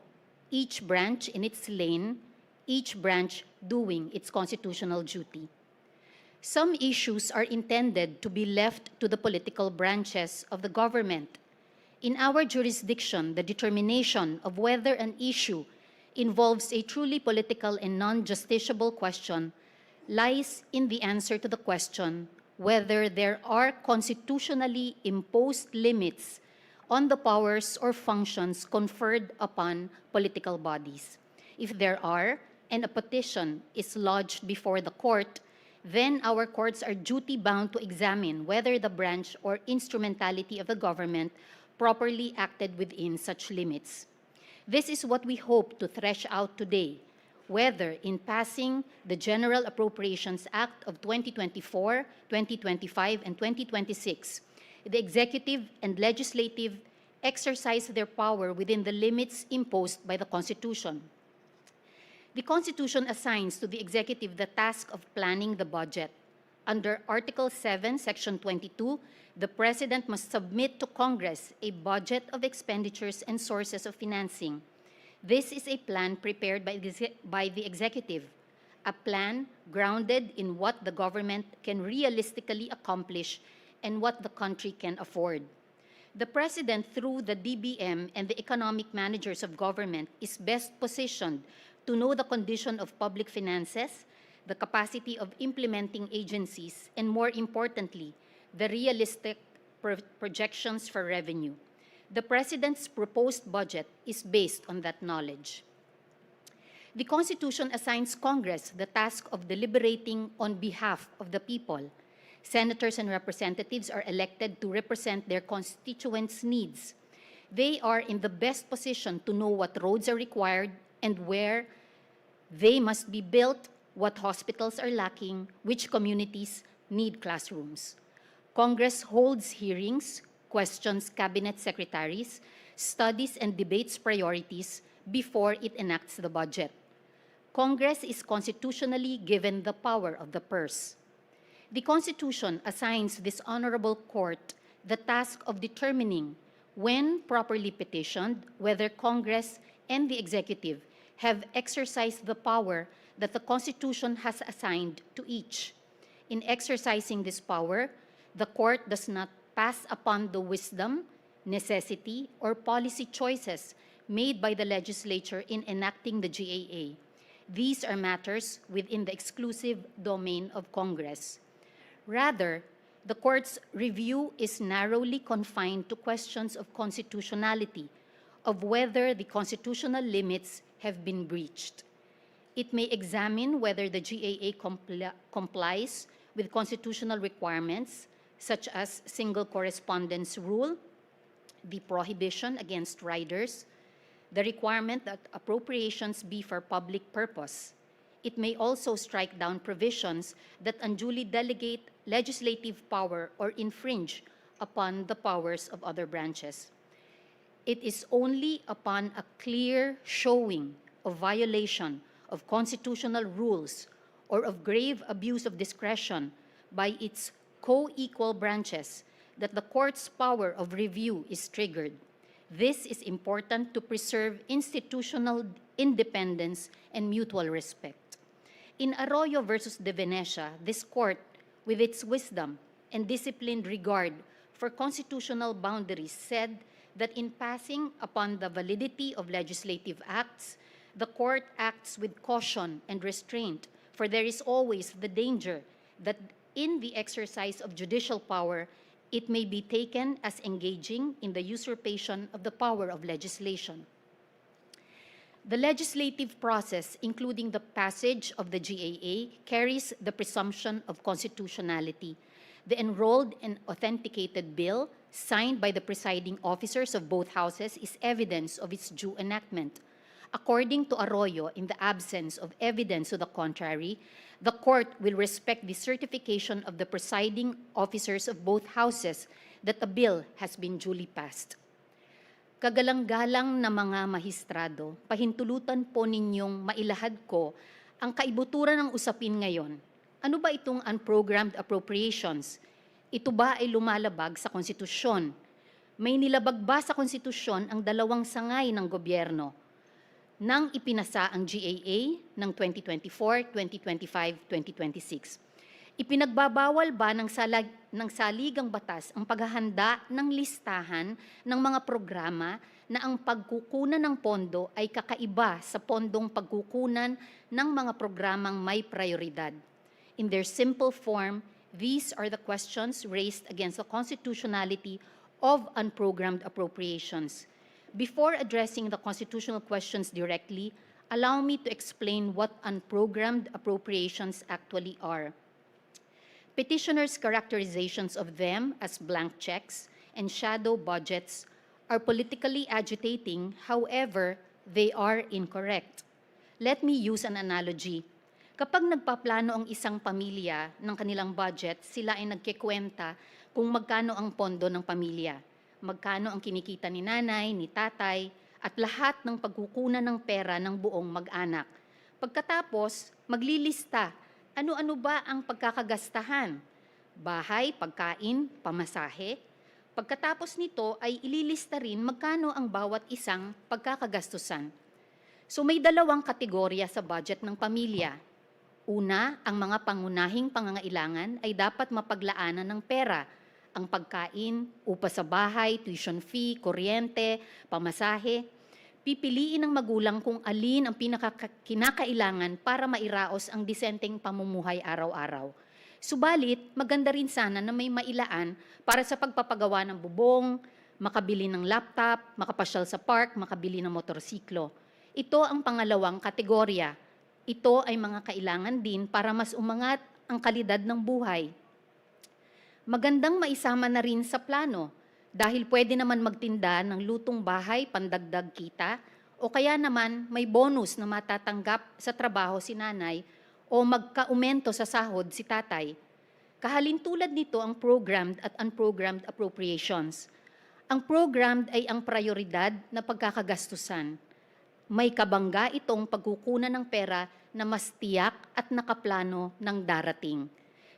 each branch in its lane, each branch doing its constitutional duty. Some issues are intended to be left to the political branches of the government. In our jurisdiction, the determination of whether an issue involves a truly political and non-justiciable question lies in the answer to the question whether there are constitutionally imposed limits on the powers or functions conferred upon political bodies. If there are, and a petition is lodged before the court, then our courts are duty-bound to examine whether the branch or instrumentality of the government properly acted within such limits. This is what we hope to thresh out today, whether in passing the General Appropriations Act of 2024, 2025, and 2026, the executive and legislative exercise their power within the limits imposed by the Constitution. The Constitution assigns to the executive the task of planning the budget. Under Article 7, Section 22, the President must submit to Congress a budget of expenditures and sources of financing. This is a plan prepared by the executive, a plan grounded in what the government can realistically accomplish and what the country can afford. The President, through the DBM and the economic managers of government, is best positioned to know the condition of public finances, the capacity of implementing agencies, and more importantly, the realistic projections for revenue. The President's proposed budget is based on that knowledge. The Constitution assigns Congress the task of deliberating on behalf of the people. Senators and representatives are elected to represent their constituents' needs. They are in the best position to know what roads are required and where they must be built, what hospitals are lacking, which communities need classrooms. Congress holds hearings, questions cabinet secretaries, studies and debates priorities before it enacts the budget. Congress is constitutionally given the power of the purse. The Constitution assigns this honorable court the task of determining, when properly petitioned, whether Congress and the executive have exercised the power that the Constitution has assigned to each. In exercising this power, the court does not pass upon the wisdom, necessity, or policy choices made by the legislature in enacting the GAA. These are matters within the exclusive domain of Congress. Rather, the court's review is narrowly confined to questions of constitutionality, of whether the constitutional limits have been breached. It may examine whether the GAA complies with constitutional requirements, such as single correspondence rule, the prohibition against riders, the requirement that appropriations be for public purpose. It may also strike down provisions that unduly delegate legislative power or infringe upon the powers of other branches. It is only upon a clear showing of violation of constitutional rules or of grave abuse of discretion by its co-equal branches that the court's power of review is triggered. This is important to preserve institutional independence and mutual respect. In Arroyo versus De Venecia, this court, with its wisdom and disciplined regard for constitutional boundaries, said that in passing upon the validity of legislative acts, the court acts with caution and restraint, for there is always the danger that in the exercise of judicial power, it may be taken as engaging in the usurpation of the power of legislation. The legislative process, including the passage of the GAA, carries the presumption of constitutionality. The enrolled and authenticated bill, signed by the presiding officers of both houses, is evidence of its due enactment. According to Arroyo, in the absence of evidence to the contrary, the court will respect the certification of the presiding officers of both houses that the bill has been duly passed. Kagalang-galang na mga mahistrado, pahintulutan po ninyong mailahad ko ang kaibuturan ng usapin ngayon. Ano ba itong unprogrammed appropriations? Ito ba ay lumalabag sa konstitusyon? May nilabag ba sa konstitusyon ang dalawang sangay ng gobyerno nang ipinasa ang GAA ng 2024, 2025, 2026? Ipinagbabawal ba ng saligang batas ang paghahanda ng listahan ng mga programa na ang pagkukunan ng pondo ay kakaiba sa pondong pagkukunan ng mga programang may prioridad? In their simple form, these are the questions raised against the constitutionality of unprogrammed appropriations. Before addressing the constitutional questions directly, allow me to explain what unprogrammed appropriations actually are. Petitioners' characterizations of them as blank checks and shadow budgets are politically agitating, however, they are incorrect. Let me use an analogy. Kapag nagpaplano ang isang pamilya ng kanilang budget, sila ay nagkikwenta kung magkano ang pondo ng pamilya, magkano ang kinikita ni nanay, ni tatay, at lahat ng pagkukunan ng pera ng buong mag-anak. Pagkatapos, maglilista, ano-ano ba ang pagkakagastahan? Bahay, pagkain, pamasahe. Pagkatapos nito ay ililista rin magkano ang bawat isang pagkakagastusan. So may dalawang kategorya sa budget ng pamilya. Una, ang mga pangunahing pangangailangan ay dapat mapaglaanan ng pera. Ang pagkain, upa sa bahay, tuition fee, kuryente, pamasahe. Pipiliin ng magulang kung alin ang kinakailangan para mairaos ang disenteng pamumuhay araw-araw. Subalit, maganda rin sana na may mailaan para sa pagpapagawa ng bubong, makabili ng laptop, makapasyal sa park, makabili ng motorsiklo. Ito ang pangalawang kategorya. Ito ay mga kailangan din para mas umangat ang kalidad ng buhay. Magandang maisama na rin sa plano dahil pwede naman magtinda ng lutong bahay pandagdag kita o kaya naman may bonus na matatanggap sa trabaho si nanay o magkaumento sa sahod si tatay. Kahalintulad nito ang programmed at unprogrammed appropriations. Ang programmed ay ang prioridad na pagkakagastusan. May kabangga itong pagkukunan ng pera na mas tiyak at nakaplano ng darating.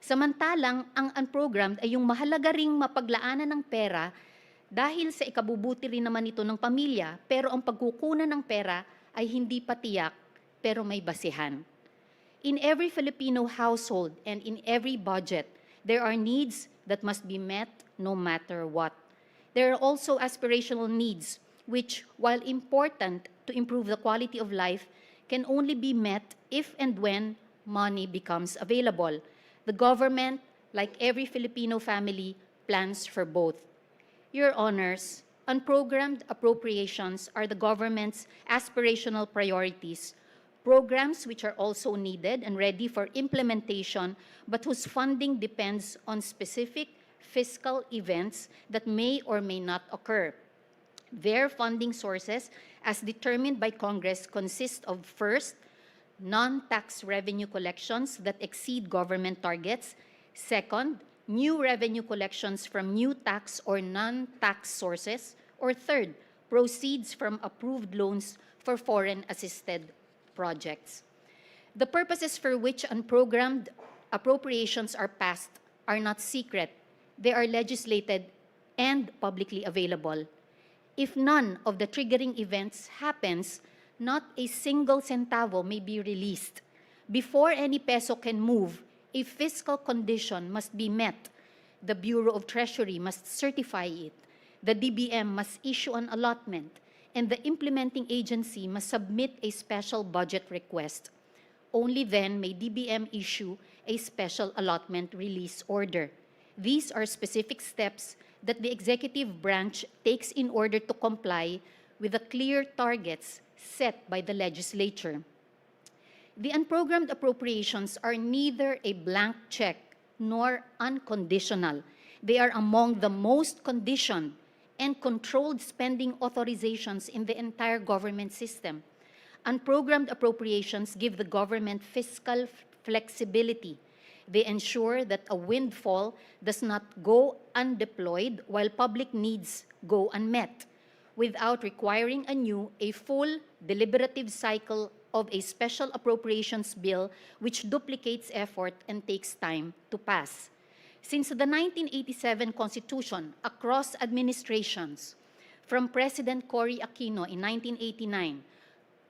Samantalang, ang unprogrammed ay yung mahalaga ring mapaglaanan ng pera dahil sa ikabubuti rin naman ito ng pamilya, pero ang pagkukunan ng pera ay hindi pa tiyak, pero may basihan. In every Filipino household and in every budget, there are needs that must be met no matter what. There are also aspirational needs, which, while important to improve the quality of life, can only be met if and when money becomes available. The government, like every Filipino family, plans for both. Your Honors, unprogrammed appropriations are the government's aspirational priorities, programs which are also needed and ready for implementation, but whose funding depends on specific fiscal events that may or may not occur. Their funding sources, as determined by Congress, consist of first, non-tax revenue collections that exceed government targets. Second, new revenue collections from new tax or non-tax sources. Or third, proceeds from approved loans for foreign-assisted projects. The purposes for which unprogrammed appropriations are passed are not secret. They are legislated and publicly available. If none of the triggering events happens, not a single centavo may be released. Before any peso can move, a fiscal condition must be met. The Bureau of Treasury must certify it. The DBM must issue an allotment, and the implementing agency must submit a special budget request. Only then may DBM issue a special allotment release order. These are specific steps that the executive branch takes in order to comply with the clear targets set by the legislature. The unprogrammed appropriations are neither a blank check nor unconditional. They are among the most conditioned and controlled spending authorizations in the entire government system. Unprogrammed appropriations give the government fiscal flexibility. They ensure that a windfall does not go undeployed while public needs go unmet, without requiring anew a full deliberative cycle of a special appropriations bill which duplicates effort and takes time to pass. Since the 1987 Constitution, across administrations, from President Cory Aquino in 1989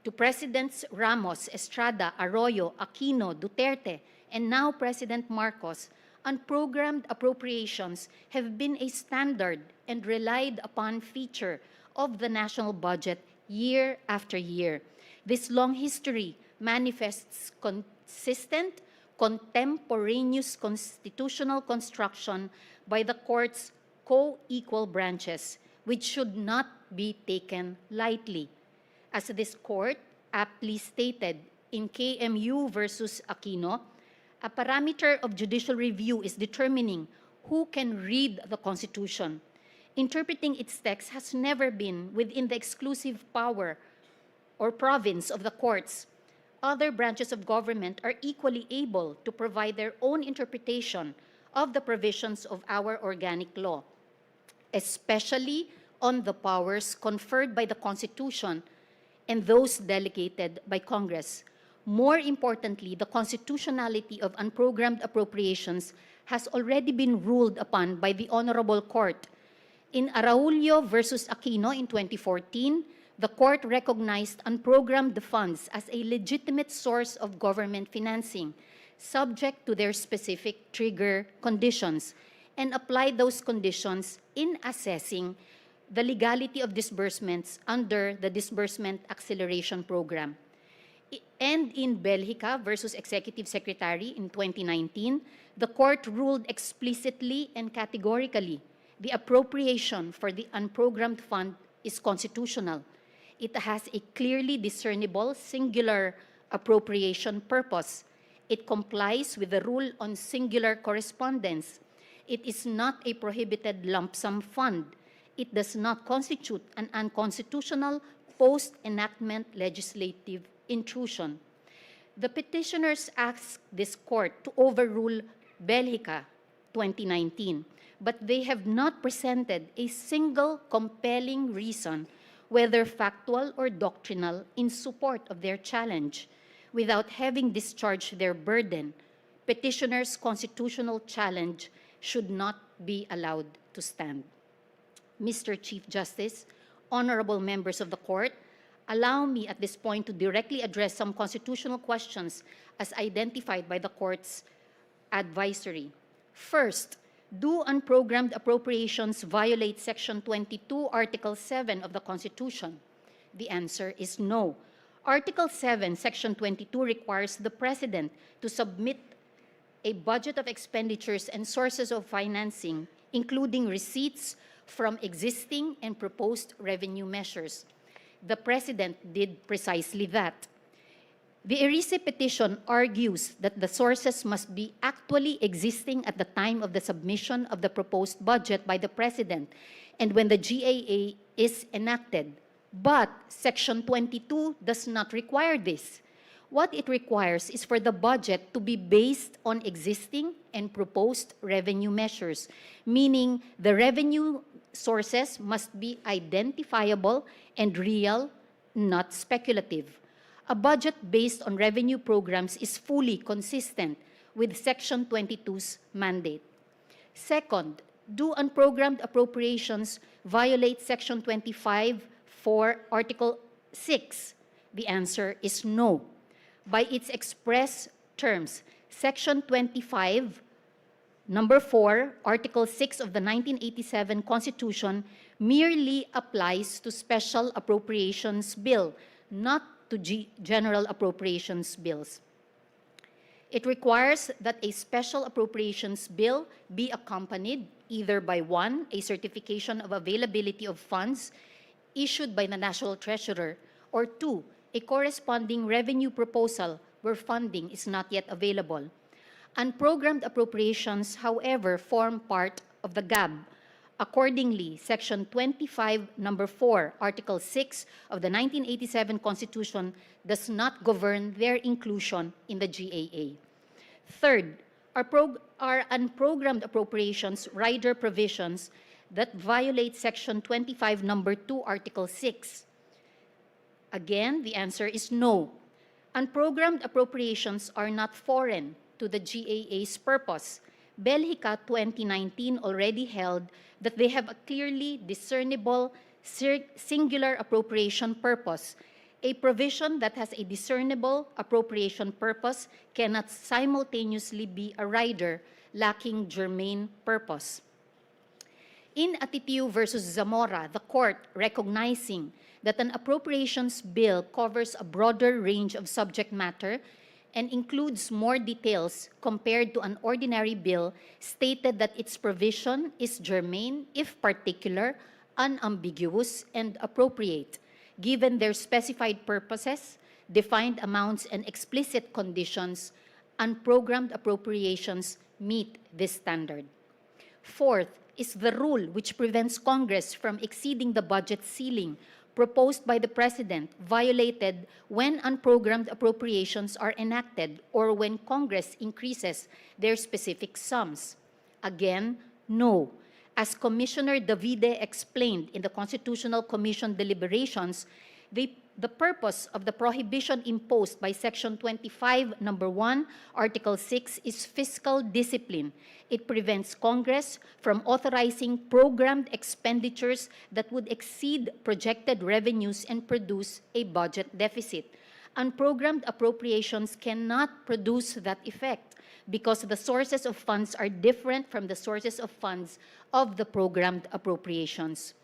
to Presidents Ramos, Estrada, Arroyo, Aquino, Duterte, and now President Marcos, unprogrammed appropriations have been a standard and relied upon feature of the national budget year after year. This long history manifests consistent, contemporaneous constitutional construction by the court's co-equal branches, which should not be taken lightly. As this court aptly stated in KMU versus Aquino, a parameter of judicial review is determining who can read the Constitution. Interpreting its text has never been within the exclusive power or province of the courts. Other branches of government are equally able to provide their own interpretation of the provisions of our organic law, especially on the powers conferred by the Constitution and those delegated by Congress. More importantly, the constitutionality of unprogrammed appropriations has already been ruled upon by the Honorable Court. In Araulio versus Aquino in 2014, the court recognized unprogrammed funds as a legitimate source of government financing, subject to their specific trigger conditions, and applied those conditions in assessing the legality of disbursements under the Disbursement Acceleration Program. And in Belgica versus Executive Secretary in 2019, the court ruled explicitly and categorically the appropriation for the unprogrammed fund is constitutional. It has a clearly discernible singular appropriation purpose. It complies with the rule on singular correspondence. It is not a prohibited lump sum fund. It does not constitute an unconstitutional post-enactment legislative intrusion. The petitioners asked this court to overrule Belgica 2019, but they have not presented a single compelling reason, whether factual or doctrinal, in support of their challenge. Without having discharged their burden, petitioners' constitutional challenge should not be allowed to stand. Mr. Chief Justice, honorable members of the court, allow me at this point to directly address some constitutional questions as identified by the court's advisory. First, do unprogrammed appropriations violate Section 22, Article 7 of the Constitution? The answer is no. Article 7, Section 22 requires the President to submit a budget of expenditures and sources of financing, including receipts from existing and proposed revenue measures. The President did precisely that. The ERISE petition argues that the sources must be actually existing at the time of the submission of the proposed budget by the President and when the GAA is enacted. But Section 22 does not require this. What it requires is for the budget to be based on existing and proposed revenue measures, meaning the revenue sources must be identifiable and real, not speculative. A budget based on revenue programs is fully consistent with Section 22's mandate. Second, do unprogrammed appropriations violate Section 25 for Article 6? The answer is no. By its express terms, Section 25, Number 4, Article 6 of the 1987 Constitution merely applies to special appropriations bill, not to general appropriations bills. It requires that a special appropriations bill be accompanied either by 1, a certification of availability of funds issued by the National Treasurer, or 2, a corresponding revenue proposal where funding is not yet available. Unprogrammed appropriations, however, form part of the GAB. Accordingly, Section 25, Number 4, Article 6 of the 1987 Constitution does not govern their inclusion in the GAA. Third, are unprogrammed appropriations rider provisions that violate Section 25, Number 2, Article 6? Again, the answer is no. Unprogrammed appropriations are not foreign to the GAA's purpose. Belhica 2019 already held that they have a clearly discernible singular appropriation purpose. A provision that has a discernible appropriation purpose cannot simultaneously be a rider lacking germane purpose. In Atitiu versus Zamora, the court, recognizing that an appropriations bill covers a broader range of subject matter and includes more details compared to an ordinary bill, stated that its provision is germane, if particular, unambiguous, and appropriate, given their specified purposes, defined amounts, and explicit conditions. Unprogrammed appropriations meet this standard. Fourth is the rule which prevents Congress from exceeding the budget ceiling proposed by the President violated when unprogrammed appropriations are enacted or when Congress increases their specific sums? Again, no. As Commissioner Davide explained in the Constitutional Commission deliberations, the purpose of the prohibition imposed by Section 25, Number 1, Article 6 is fiscal discipline. It prevents Congress from authorizing programmed expenditures that would exceed projected revenues and produce a budget deficit. Unprogrammed appropriations cannot produce that effect because the sources of funds are different from the sources of funds of the programmed appropriations.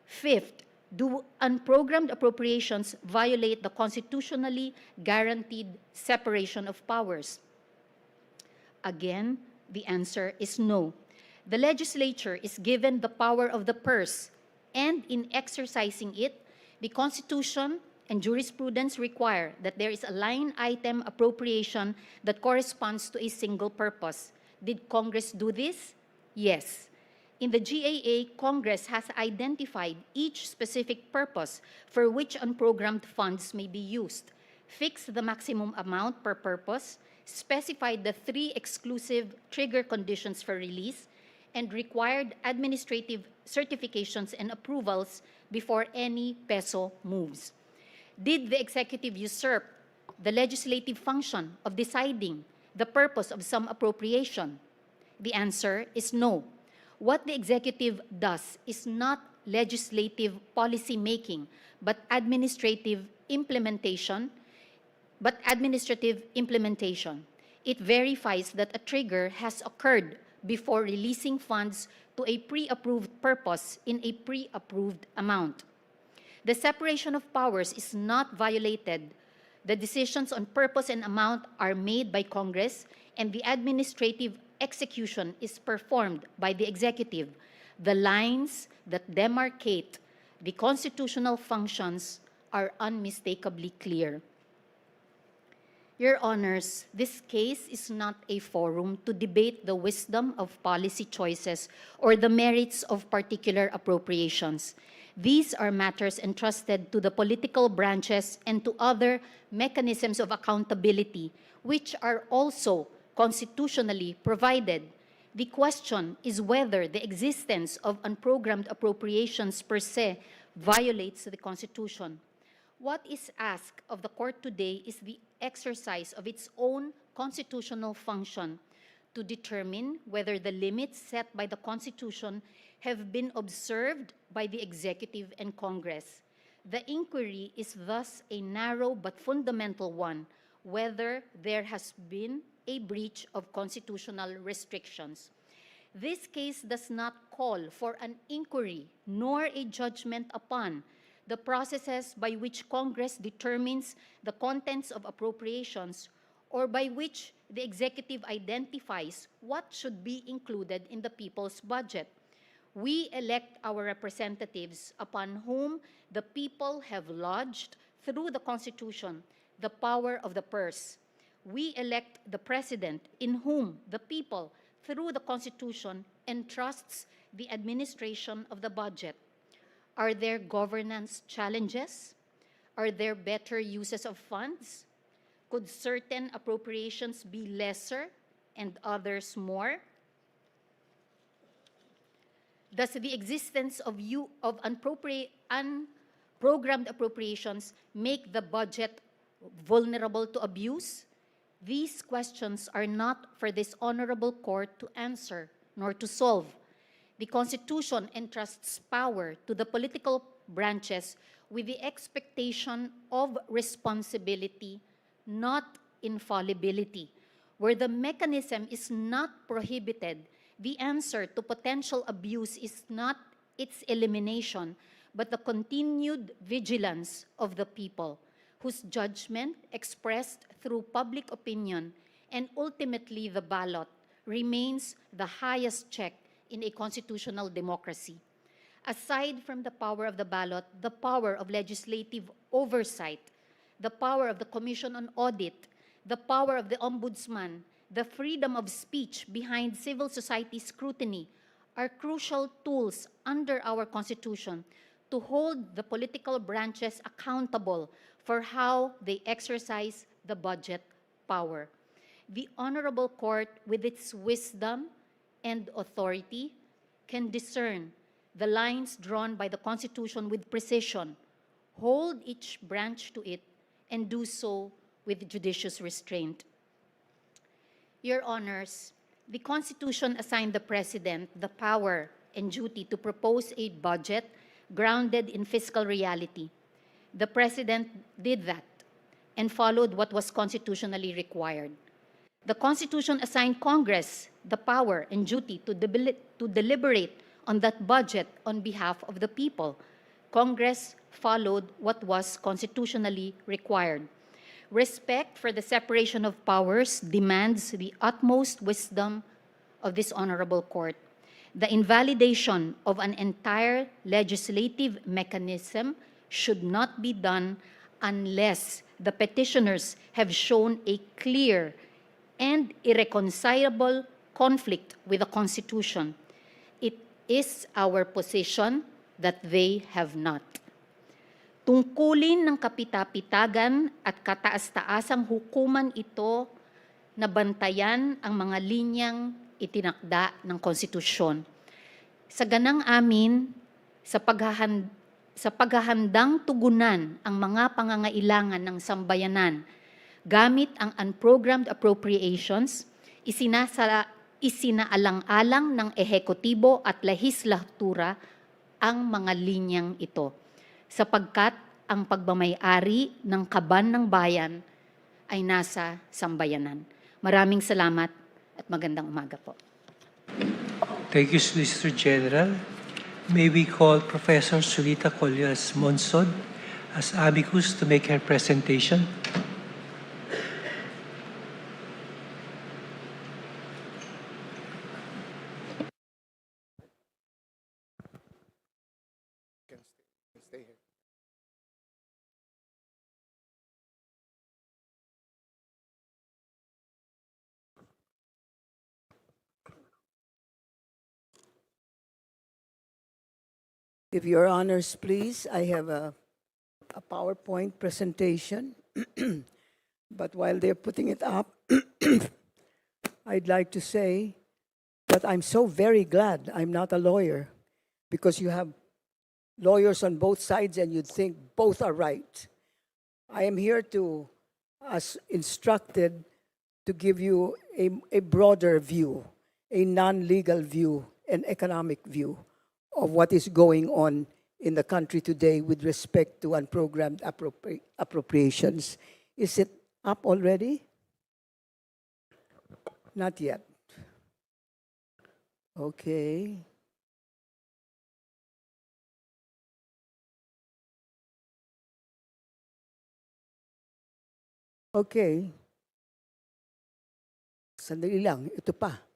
Fifth, do unprogrammed appropriations violate the constitutionally guaranteed separation of powers? Again, the answer is no. The legislature is given the power of the purse, and in exercising it, the Constitution and jurisprudence require that there is a line item appropriation that corresponds to a single purpose. Did Congress do this? Yes. In the GAA, Congress has identified each specific purpose for which unprogrammed funds may be used, fixed the maximum amount per purpose, specified the 3 exclusive trigger conditions for release, and required administrative certifications and approvals before any peso moves. Did the executive usurp the legislative function of deciding the purpose of some appropriation? The answer is no. What the executive does is not legislative policy making, but administrative implementation. It verifies that a trigger has occurred before releasing funds to a pre-approved purpose in a pre-approved amount. The separation of powers is not violated. The decisions on purpose and amount are made by Congress, and the administrative execution is performed by the executive. The lines that demarcate the constitutional functions are unmistakably clear. Your Honors, this case is not a forum to debate the wisdom of policy choices or the merits of particular appropriations. These are matters entrusted to the political branches and to other mechanisms of accountability, which are also constitutionally provided. The question is whether the existence of unprogrammed appropriations per se violates the Constitution. What is asked of the Court today is the exercise of its own constitutional function to determine whether the limits set by the Constitution have been observed by the Executive and Congress. The inquiry is thus a narrow but fundamental one, whether there has been a breach of constitutional restrictions. This case does not call for an inquiry nor a judgment upon the processes by which Congress determines the contents of appropriations or by which the executive identifies what should be included in the people's budget. We elect our representatives upon whom the people have lodged through the Constitution the power of the purse. We elect the President in whom the people, through the Constitution, entrusts the administration of the budget. Are there governance challenges? Are there better uses of funds? Could certain appropriations be lesser and others more? Does the existence of unprogrammed appropriations make the budget vulnerable to abuse? These questions are not for this honorable court to answer nor to solve. The Constitution entrusts power to the political branches with the expectation of responsibility, not infallibility. Where the mechanism is not prohibited, the answer to potential abuse is not its elimination, but the continued vigilance of the people, whose judgment, expressed through public opinion and ultimately the ballot, remains the highest check in a constitutional democracy. Aside from the power of the ballot, the power of legislative oversight, the power of the Commission on Audit, the power of the Ombudsman, the freedom of speech behind civil society scrutiny are crucial tools under our Constitution to hold the political branches accountable for how they exercise the budget power. The Honorable Court, with its wisdom and authority, can discern the lines drawn by the Constitution with precision, hold each branch to it, and do so with judicious restraint. Your Honors, the Constitution assigned the President the power and duty to propose a budget grounded in fiscal reality. The President did that and followed what was constitutionally required. The Constitution assigned Congress the power and duty to deliberate on that budget on behalf of the people. Congress followed what was constitutionally required. Respect for the separation of powers demands the utmost wisdom of this honorable court. The invalidation of an entire legislative mechanism should not be done unless the petitioners have shown a clear and irreconcilable conflict with the Constitution. It is our position that they have not. Tungkulin ng kapitapitagan at kataas-taasang hukuman ito na bantayan ang mga linyang itinakda ng konstitusyon. Sa ganang amin, sa paghahandang tugunan ang mga pangangailangan ng sambayanan gamit ang unprogrammed appropriations, isinaalang-alang ng ehekutibo at lehislatura ang mga linyang ito, sapagkat ang pagmamay-ari ng kaban ng bayan ay nasa sambayanan. Maraming salamat at magandang umaga po. Thank you, Solicitor General. May we call Professor Sulita Collias Monsod as amicus to make her presentation. Stay here. If Your Honors please, I have a PowerPoint presentation, but while they're putting it up, I'd like to say that I'm so very glad I'm not a lawyer, because you have lawyers on both sides and you'd think both are right. I am here to, as instructed, to give you a broader view, a non-legal view, an economic view of what is going on in the country today with respect to unprogrammed appropriations. Is it up already? Not yet. Okay. Okay. Sandali lang, ito pa.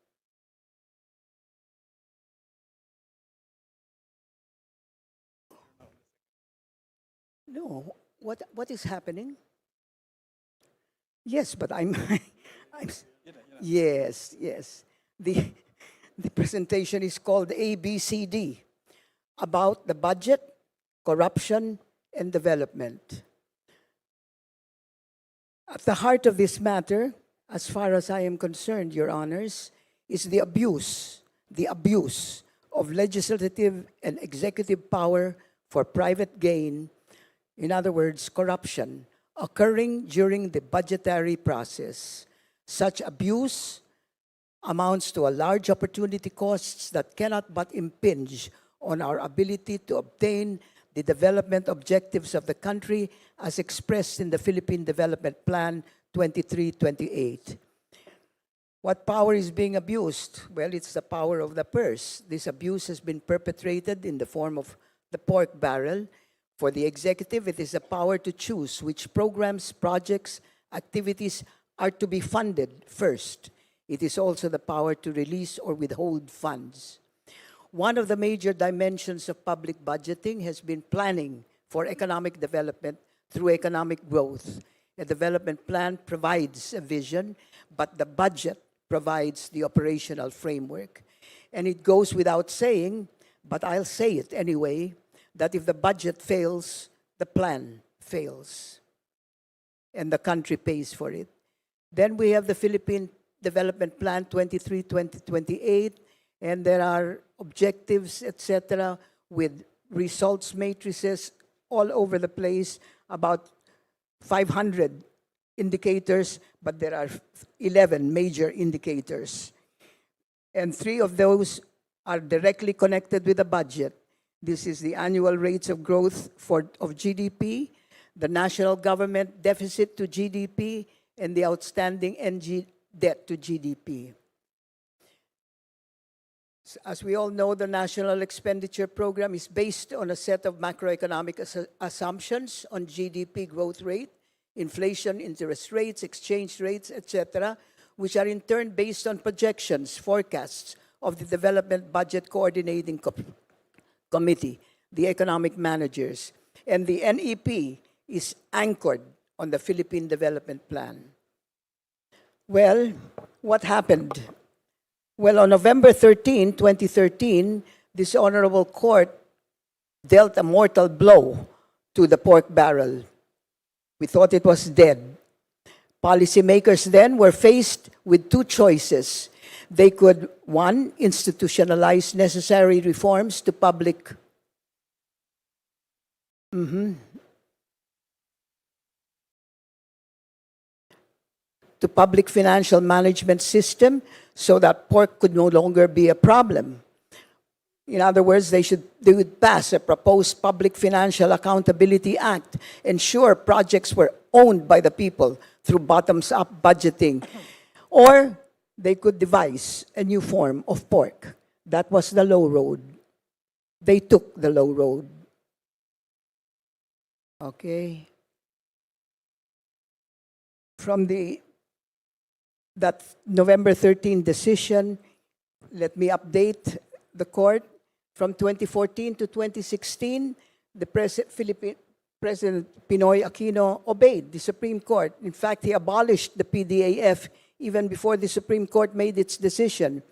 No, what is happening? Yes, but I'm, I'm, yes, yes. The presentation is called ABCD, about the budget, corruption, and development. At the heart of this matter, as far as I am concerned, Your Honors, is the abuse of legislative and executive power for private gain, in other words, corruption, occurring during the budgetary process. Such abuse amounts to a large opportunity costs that cannot but impinge on our ability to obtain the development objectives of the country as expressed in the Philippine Development Plan 2328. What power is being abused? Well, it's the power of the purse. This abuse has been perpetrated in the form of the pork barrel. For the executive, it is the power to choose which programs, projects, activities are to be funded first. It is also the power to release or withhold funds. One of the major dimensions of public budgeting has been planning for economic development through economic growth. A development plan provides a vision, but the budget provides the operational framework. And it goes without saying, but I'll say it anyway, that if the budget fails, the plan fails. And the country pays for it. Then we have the Philippine Development Plan 23-2028, and there are objectives, etc., with results matrices all over the place, about 500 indicators, but there are 11 major indicators. And 3 of those are directly connected with the budget. This is the annual rates of growth of GDP, the national government deficit to GDP, and the outstanding NG debt to GDP. As we all know, the National Expenditure Program is based on a set of macroeconomic assumptions on GDP growth rate, inflation, interest rates, exchange rates, etc., which are in turn based on projections, forecasts of the Development Budget Coordinating Committee, the economic managers. And the NEP is anchored on the Philippine Development Plan. Well, what happened? Well, on November 13, 2013, this honorable court dealt a mortal blow to the pork barrel. We thought it was dead. Policymakers then were faced with 2 choices. They could, 1, institutionalize necessary reforms to public financial management system so that pork could no longer be a problem. In other words, they would pass a proposed Public Financial Accountability Act, ensure projects were owned by the people through bottoms-up budgeting. Or they could devise a new form of pork. That was the low road. They took the low road. Okay. From that November 13 decision, let me update the court. From 2014 to 2016, the President Pinoy Aquino obeyed the Supreme Court. In fact, he abolished the PDAF even before the Supreme Court made its decision.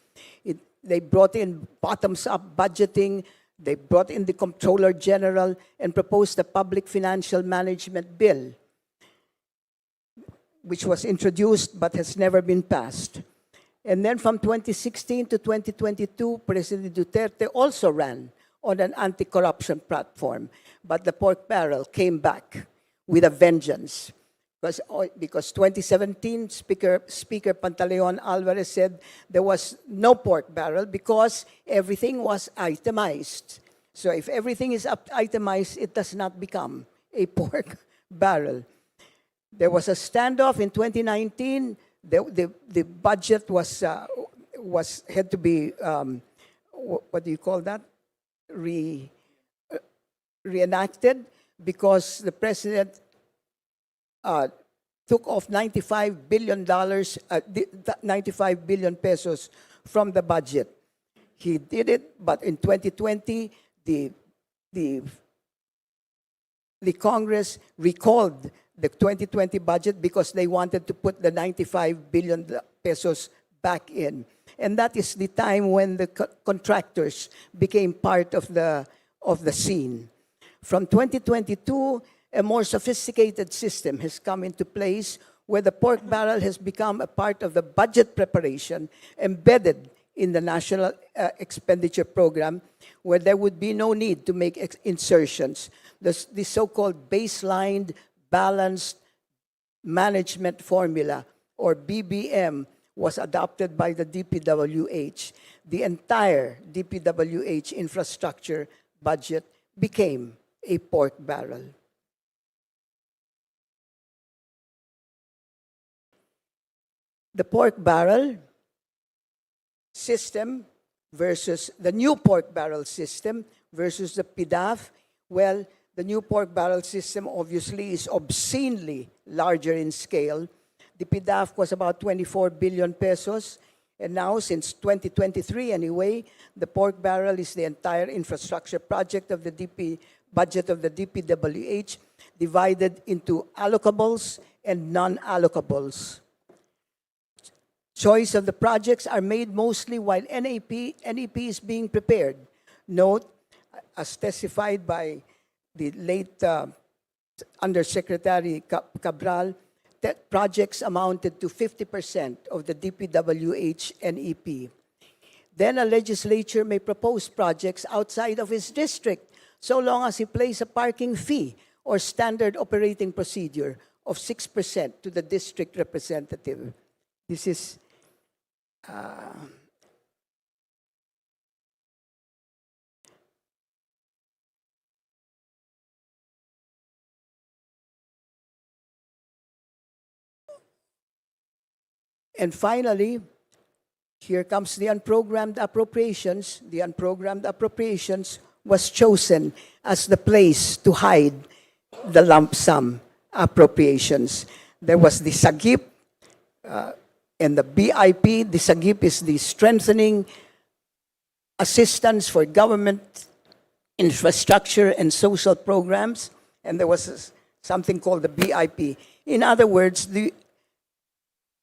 They brought in bottoms-up budgeting, they brought in the Comptroller General and proposed the Public Financial Management Bill, which was introduced but has never been passed. And then from 2016 to 2022, President Duterte also ran on an anti-corruption platform, but the pork barrel came back with a vengeance. Because 2017, Speaker Pantaleon Alvarez said there was no pork barrel because everything was itemized. So if everything is itemized, it does not become a pork barrel. There was a standoff in 2019. The budget had to be what do you call that? Reenacted because the president took off $95 billion, 95 billion pesos from the budget. He did it, but in 2020, the the Congress recalled the 2020 budget because they wanted to put the 95 billion pesos back in. And that is the time when the contractors became part of the scene. From 2022, a more sophisticated system has come into place where the pork barrel has become a part of the budget preparation embedded in the national expenditure program, where there would be no need to make insertions. The so-called baseline balanced management formula, or BBM, was adopted by the DPWH. The entire DPWH infrastructure budget became a pork barrel. The pork barrel system versus the new pork barrel system versus the PDAF. Well, the new pork barrel system obviously is obscenely larger in scale. The PDAF was about 24 billion pesos. And now, since 2023 anyway, the pork barrel is the entire infrastructure project of the budget of the DPWH, divided into allocables and non-allocables. Choice of the projects are made mostly while NEP is being prepared. Note, as testified by the late Undersecretary Cabral, that projects amounted to 50% of the DPWH NEP. Then a legislature may propose projects outside of his district, so long as he pays a parking fee or standard operating procedure of 6% to the district representative. This is and finally, here comes the unprogrammed appropriations. The unprogrammed appropriations was chosen as the place to hide the lump sum appropriations. There was the SAGIP and the BIP. The SAGIP is the Strengthening Assistance for Government Infrastructure and Social Programs, and there was something called the BIP. In other words, the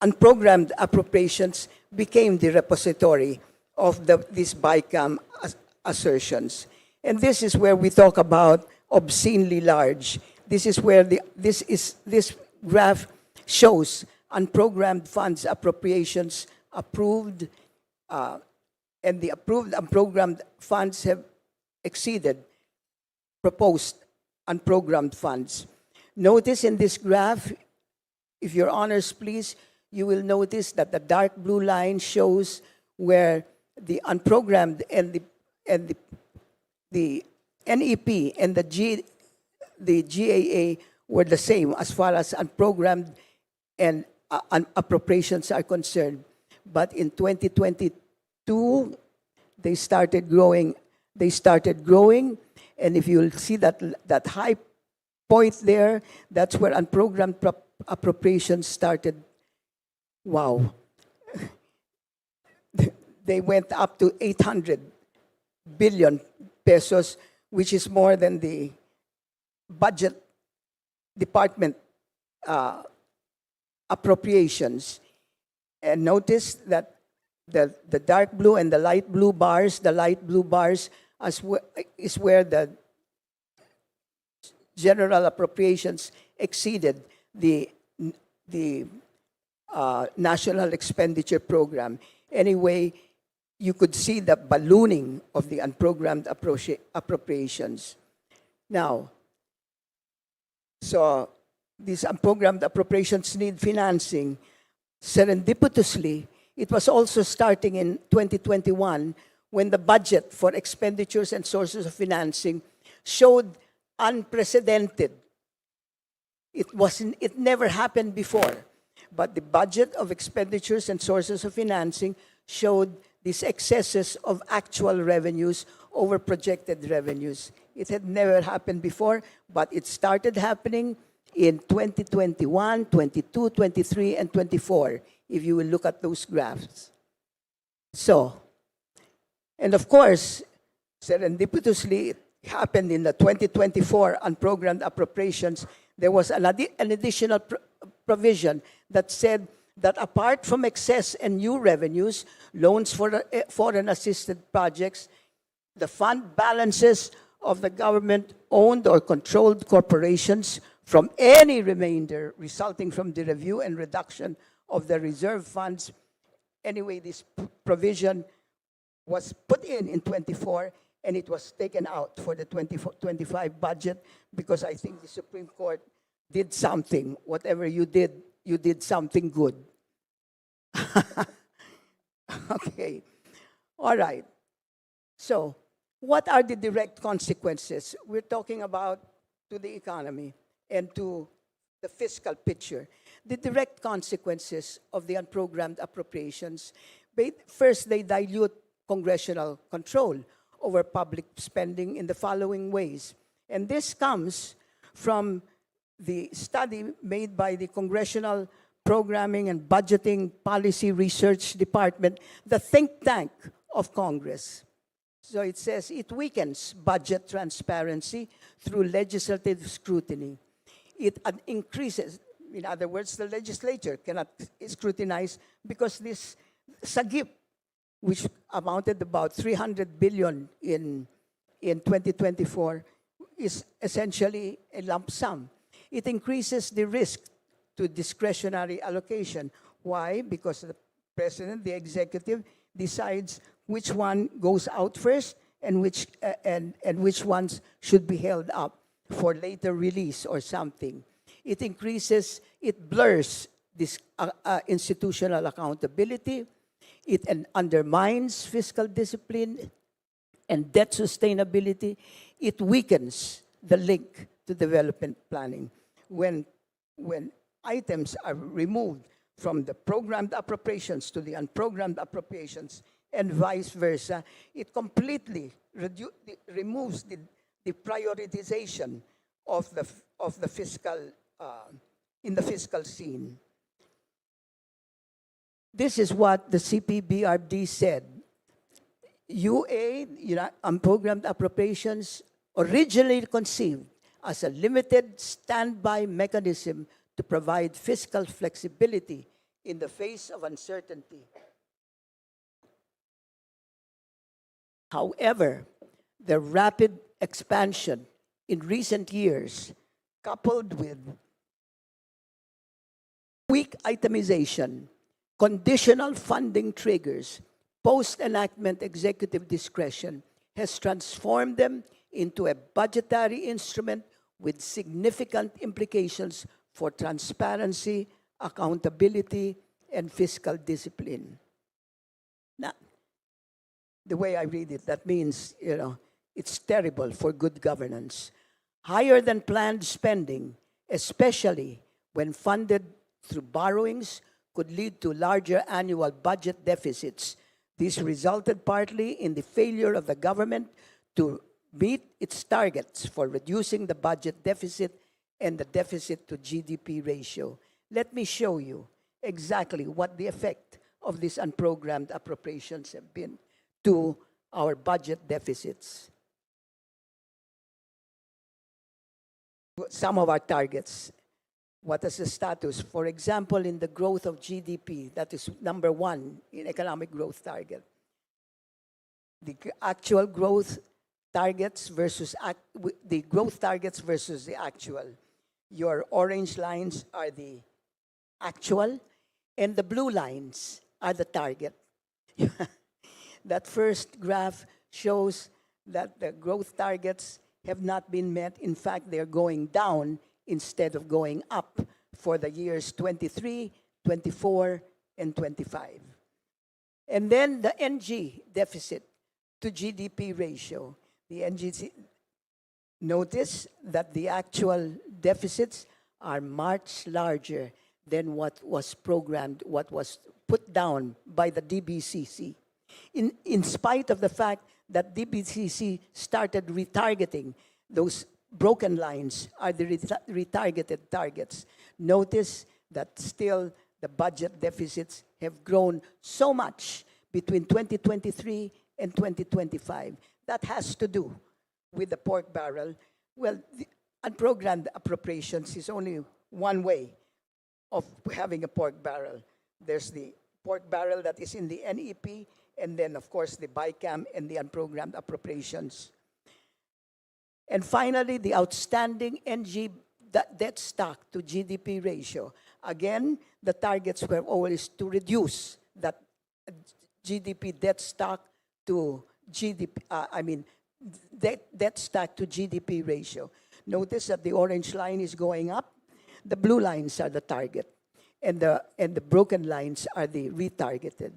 unprogrammed appropriations became the repository of these BICAM assertions. And this is where we talk about obscenely large. This is where this graph shows unprogrammed funds appropriations approved, and the approved unprogrammed funds have exceeded proposed unprogrammed funds. Notice in this graph, if your honors please, you will notice that the dark blue line shows where the unprogrammed and the NEP and the GAA were the same as far as unprogrammed and appropriations are concerned. But in 2022, they started growing. And if you'll see that high point there, that's where unprogrammed appropriations started. Wow. They went up to 800 billion pesos, which is more than the budget department appropriations. And notice that the dark blue and the light blue bars is where the general appropriations exceeded the national expenditure program. Anyway, you could see the ballooning of the unprogrammed appropriations. Now, so these unprogrammed appropriations need financing. Serendipitously, it was also starting in 2021 when the budget for expenditures and sources of financing showed unprecedented. It never happened before. But the budget of expenditures and sources of financing showed these excesses of actual revenues over projected revenues. It had never happened before, but it started happening in 2021, 22, 23, and 24, if you will look at those graphs. So, and of course, serendipitously, happened in the 2024 unprogrammed appropriations, there was an additional provision that said that apart from excess and new revenues, loans for foreign assisted projects, the fund balances of the government-owned or controlled corporations from any remainder resulting from the review and reduction of the reserve funds. Anyway, this provision was put in 24, and it was taken out for the 24-25 budget because I think the Supreme Court did something. Whatever you did something good. Okay. All right. So, what are the direct consequences? We're talking about to the economy and to the fiscal picture. The direct consequences of the unprogrammed appropriations, first, they dilute congressional control over public spending in the following ways. And this comes from the study made by the Congressional Programming and Budgeting Policy Research Department, the think tank of Congress. So it says it weakens budget transparency through legislative scrutiny. It increases, in other words, the legislature cannot scrutinize because this SAGIP, which amounted about 300 billion in 2024, is essentially a lump sum. It increases the risk to discretionary allocation. Why? Because the president, the executive, decides which one goes out first and which ones should be held up for later release or something. It blurs this institutional accountability. It undermines fiscal discipline and debt sustainability. It weakens the link to development planning. When items are removed from the programmed appropriations to the unprogrammed appropriations and vice versa, it completely removes the prioritization of the fiscal in the fiscal scene. This is what the CPBRD said. UA, unprogrammed appropriations, originally conceived as a limited standby mechanism to provide fiscal flexibility in the face of uncertainty. However, the rapid expansion in recent years, coupled with weak itemization, conditional funding triggers, post-enactment executive discretion, has transformed them into a budgetary instrument with significant implications for transparency, accountability, and fiscal discipline. Now, the way I read it, that means, it's terrible for good governance. Higher than planned spending, especially when funded through borrowings, could lead to larger annual budget deficits. This resulted partly in the failure of the government to meet its targets for reducing the budget deficit and the deficit to GDP ratio. Let me show you exactly what the effect of these unprogrammed appropriations have been to our budget deficits. Some of our targets. What is the status? For example, in the growth of GDP, that is number one in economic growth target. The actual growth targets versus the growth targets versus the actual. Your orange lines are the actual, and the blue lines are the target. That first graph shows that the growth targets have not been met. In fact, they're going down instead of going up for the years 23, 24, and 25. And then the NG deficit to GDP ratio. The NG, notice that the actual deficits are much larger than what was programmed, what was put down by the DBCC. In spite of the fact that DBCC started retargeting those broken lines are the retargeted targets. Notice that still the budget deficits have grown so much between 2023 and 2025. That has to do with the pork barrel, well, the unprogrammed appropriations is only one way of having a pork barrel. There's the pork barrel that is in the NEP, and then, of course, the BICAM and the unprogrammed appropriations. And finally, the outstanding NG debt stock to GDP ratio. Again, the targets were always to reduce that GDP debt stock to GDP, debt stock to GDP ratio. Notice that the orange line is going up. The blue lines are the target, and the broken lines are the retargeted.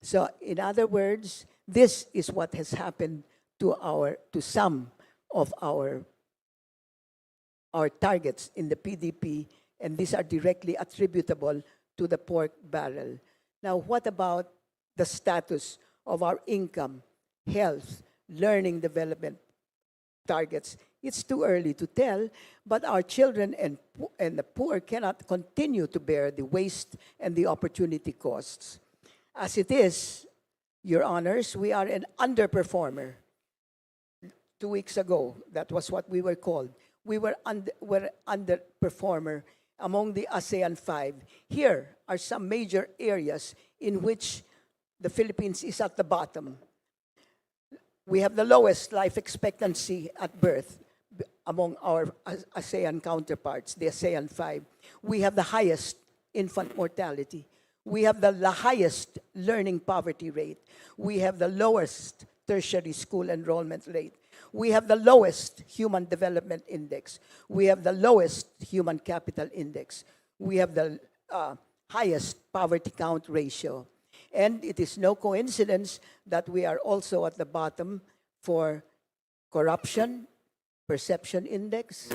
So, in other words, this is what has happened to some of our targets in the PDP, and these are directly attributable to the pork barrel. Now, what about the status of our income, health, learning development targets? It's too early to tell, but our children and the poor cannot continue to bear the waste and the opportunity costs. As it is, Your Honors, we are an underperformer. 2 weeks ago, that was what we were called. We were underperformer among the ASEAN 5. Here are some major areas in which the Philippines is at the bottom. We have the lowest life expectancy at birth among our ASEAN counterparts, the ASEAN 5. We have the highest infant mortality. We have the highest learning poverty rate. We have the lowest tertiary school enrollment rate. We have the lowest human development index. We have the lowest human capital index. We have the highest poverty count ratio. And it is no coincidence that we are also at the bottom for corruption, perception index,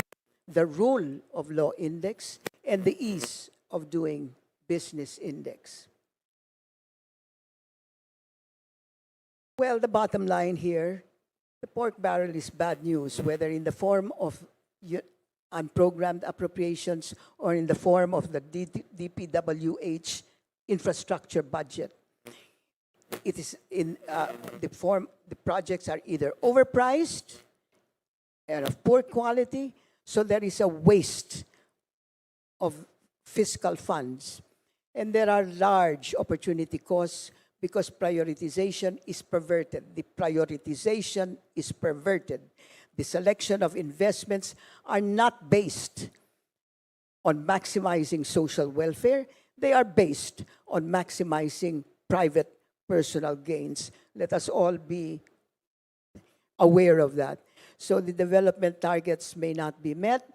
the rule of law index, and the ease of doing business index. Well, the bottom line here, the pork barrel is bad news, whether in the form of unprogrammed appropriations or in the form of the DPWH infrastructure budget. It is in the projects are either overpriced and of poor quality, so there is a waste of fiscal funds. And there are large opportunity costs because prioritization is perverted. The prioritization is perverted. The selection of investments are not based on maximizing social welfare. They are based on maximizing private personal gains. Let us all be aware of that. So the development targets may not be met.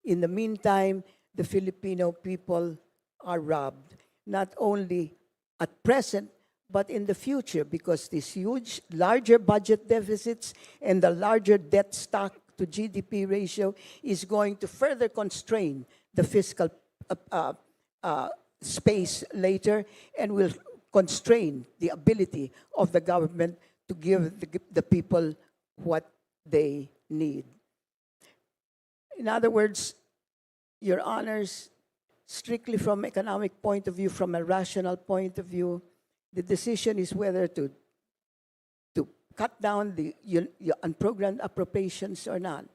In the meantime, the Filipino people are robbed, not only at present, but in the future, because these huge, larger budget deficits and the larger debt stock to GDP ratio is going to further constrain the fiscal space later and will constrain the ability of the government to give the people what they need. In other words, Your Honors, strictly from economic point of view, from a rational point of view, the decision is whether to cut down the unprogrammed appropriations or not.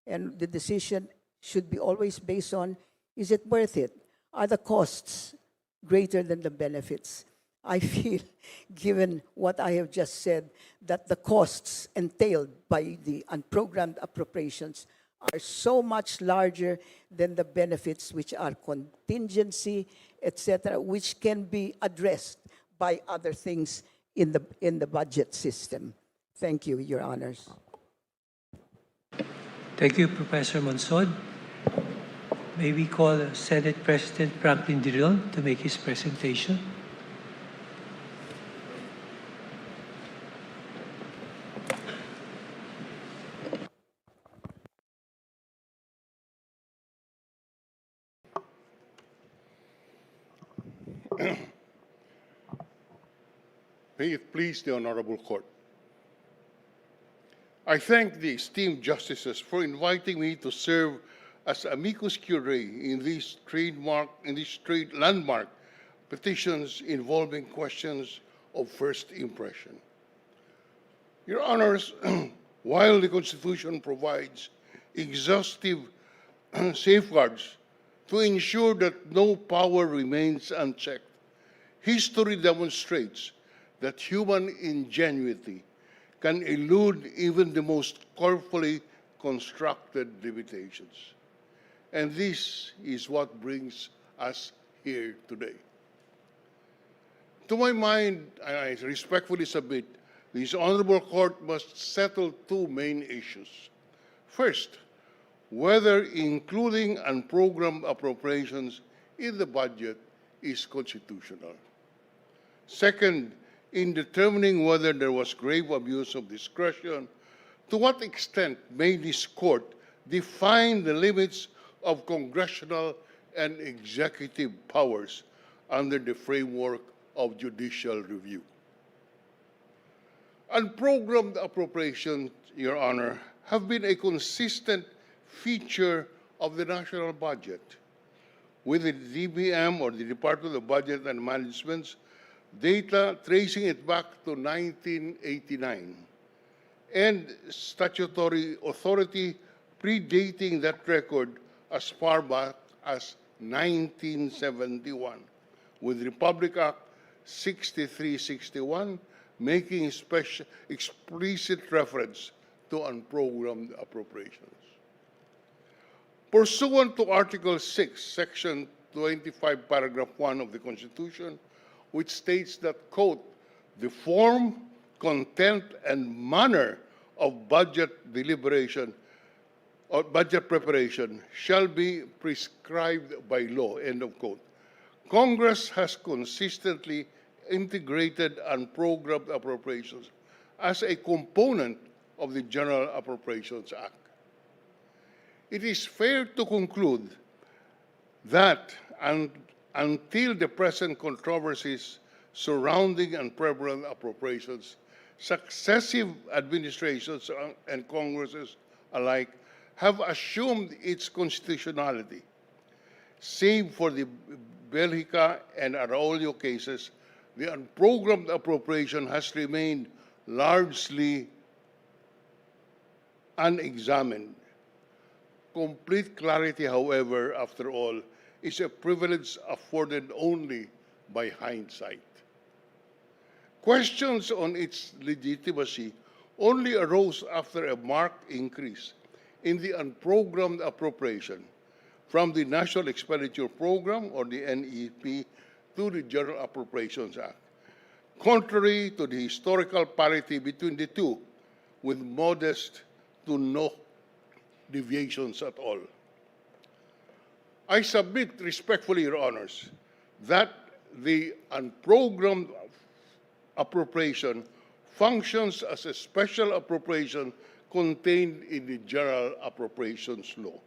And the decision should be always based on, is it worth it? Are the costs greater than the benefits? I feel, given what I have just said, that the costs entailed by the unprogrammed appropriations are so much larger than the benefits, which are contingency, etc., which can be addressed by other things in the budget system. Thank you, Your Honors. Thank you, Professor Monsod. May we call Senate President Franklin Drilon to make his presentation. May it please the Honorable Court. I thank the esteemed justices for inviting me to serve as amicus curiae in these landmark petitions involving questions of first impression. Your Honors, while the Constitution provides exhaustive safeguards to ensure that no power remains unchecked, history demonstrates that human ingenuity can elude even the most carefully constructed limitations. And this is what brings us here today. To my mind, and I respectfully submit, this honorable court must settle two main issues. First, whether including unprogrammed appropriations in the budget is constitutional. Second, in determining whether there was grave abuse of discretion, to what extent may this court define the limits of congressional and executive powers under the framework of judicial review? Unprogrammed appropriations, Your Honor, have been a consistent feature of the national budget, with the DBM, or the Department of Budget and Management's data tracing it back to 1989, and statutory authority predating that record as far back as 1971, with Republic Act 6361 making explicit reference to unprogrammed appropriations. Pursuant to Article 6, Section 25, Paragraph 1 of the Constitution, which states that, quote, the form, content, and manner of budget deliberation or budget preparation shall be prescribed by law, end of quote. Congress has consistently integrated unprogrammed appropriations as a component of the General Appropriations Act. It is fair to conclude that until the present controversies surrounding unprogrammed appropriations, successive administrations and Congresses alike have assumed its constitutionality. Save for the Belgica and Araulio cases, the unprogrammed appropriation has remained largely unexamined. Complete clarity, however, after all, is a privilege afforded only by hindsight. Questions on its legitimacy only arose after a marked increase in the unprogrammed appropriation from the National Expenditure Program, or the NEP, to the General Appropriations Act, contrary to the historical parity between the two, with modest to no deviations at all. I submit respectfully, Your Honors, that the unprogrammed appropriation functions as a special appropriation contained in the General Appropriations Law.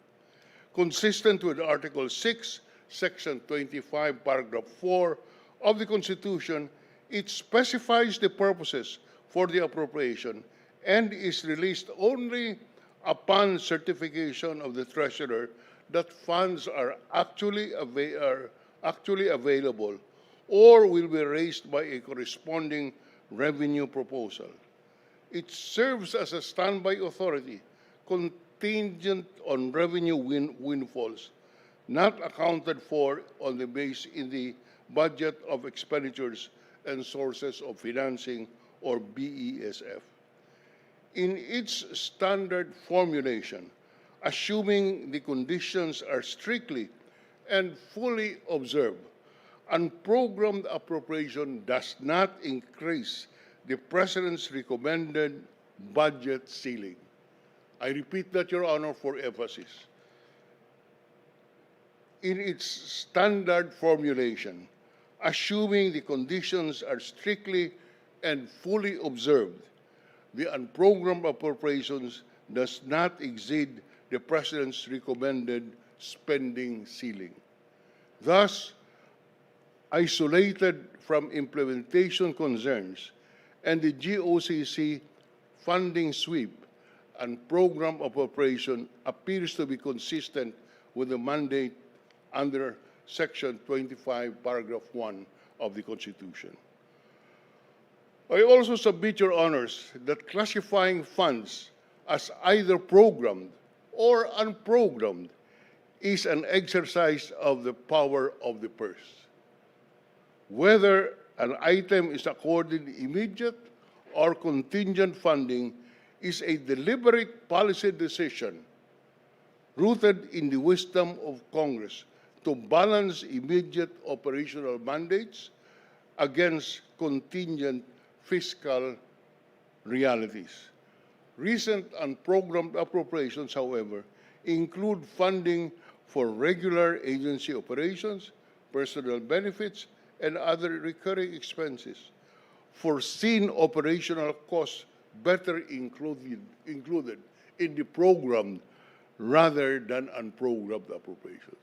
Consistent with Article 6, Section 25, Paragraph 4 of the Constitution, it specifies the purposes for the appropriation and is released only upon certification of the Treasurer that funds are actually available or will be raised by a corresponding revenue proposal. It serves as a standby authority contingent on revenue windfalls not accounted for on the base in the budget of expenditures and sources of financing, or BESF. In its standard formulation, assuming the conditions are strictly and fully observed, unprogrammed appropriation does not increase the President's recommended budget ceiling. I repeat that, Your Honor, for emphasis. In its standard formulation, assuming the conditions are strictly and fully observed, the unprogrammed appropriations does not exceed the President's recommended spending ceiling. Thus, isolated from implementation concerns and the GOCC funding sweep, unprogrammed appropriation appears to be consistent with the mandate under Section 25, Paragraph 1 of the Constitution. I also submit, Your Honors, that classifying funds as either programmed or unprogrammed is an exercise of the power of the purse. Whether an item is accorded immediate or contingent funding is a deliberate policy decision rooted in the wisdom of Congress to balance immediate operational mandates against contingent fiscal realities. Recent unprogrammed appropriations, however, include funding for regular agency operations, personnel benefits, and other recurring expenses. Foreseen operational costs better included in the programmed rather than unprogrammed appropriations.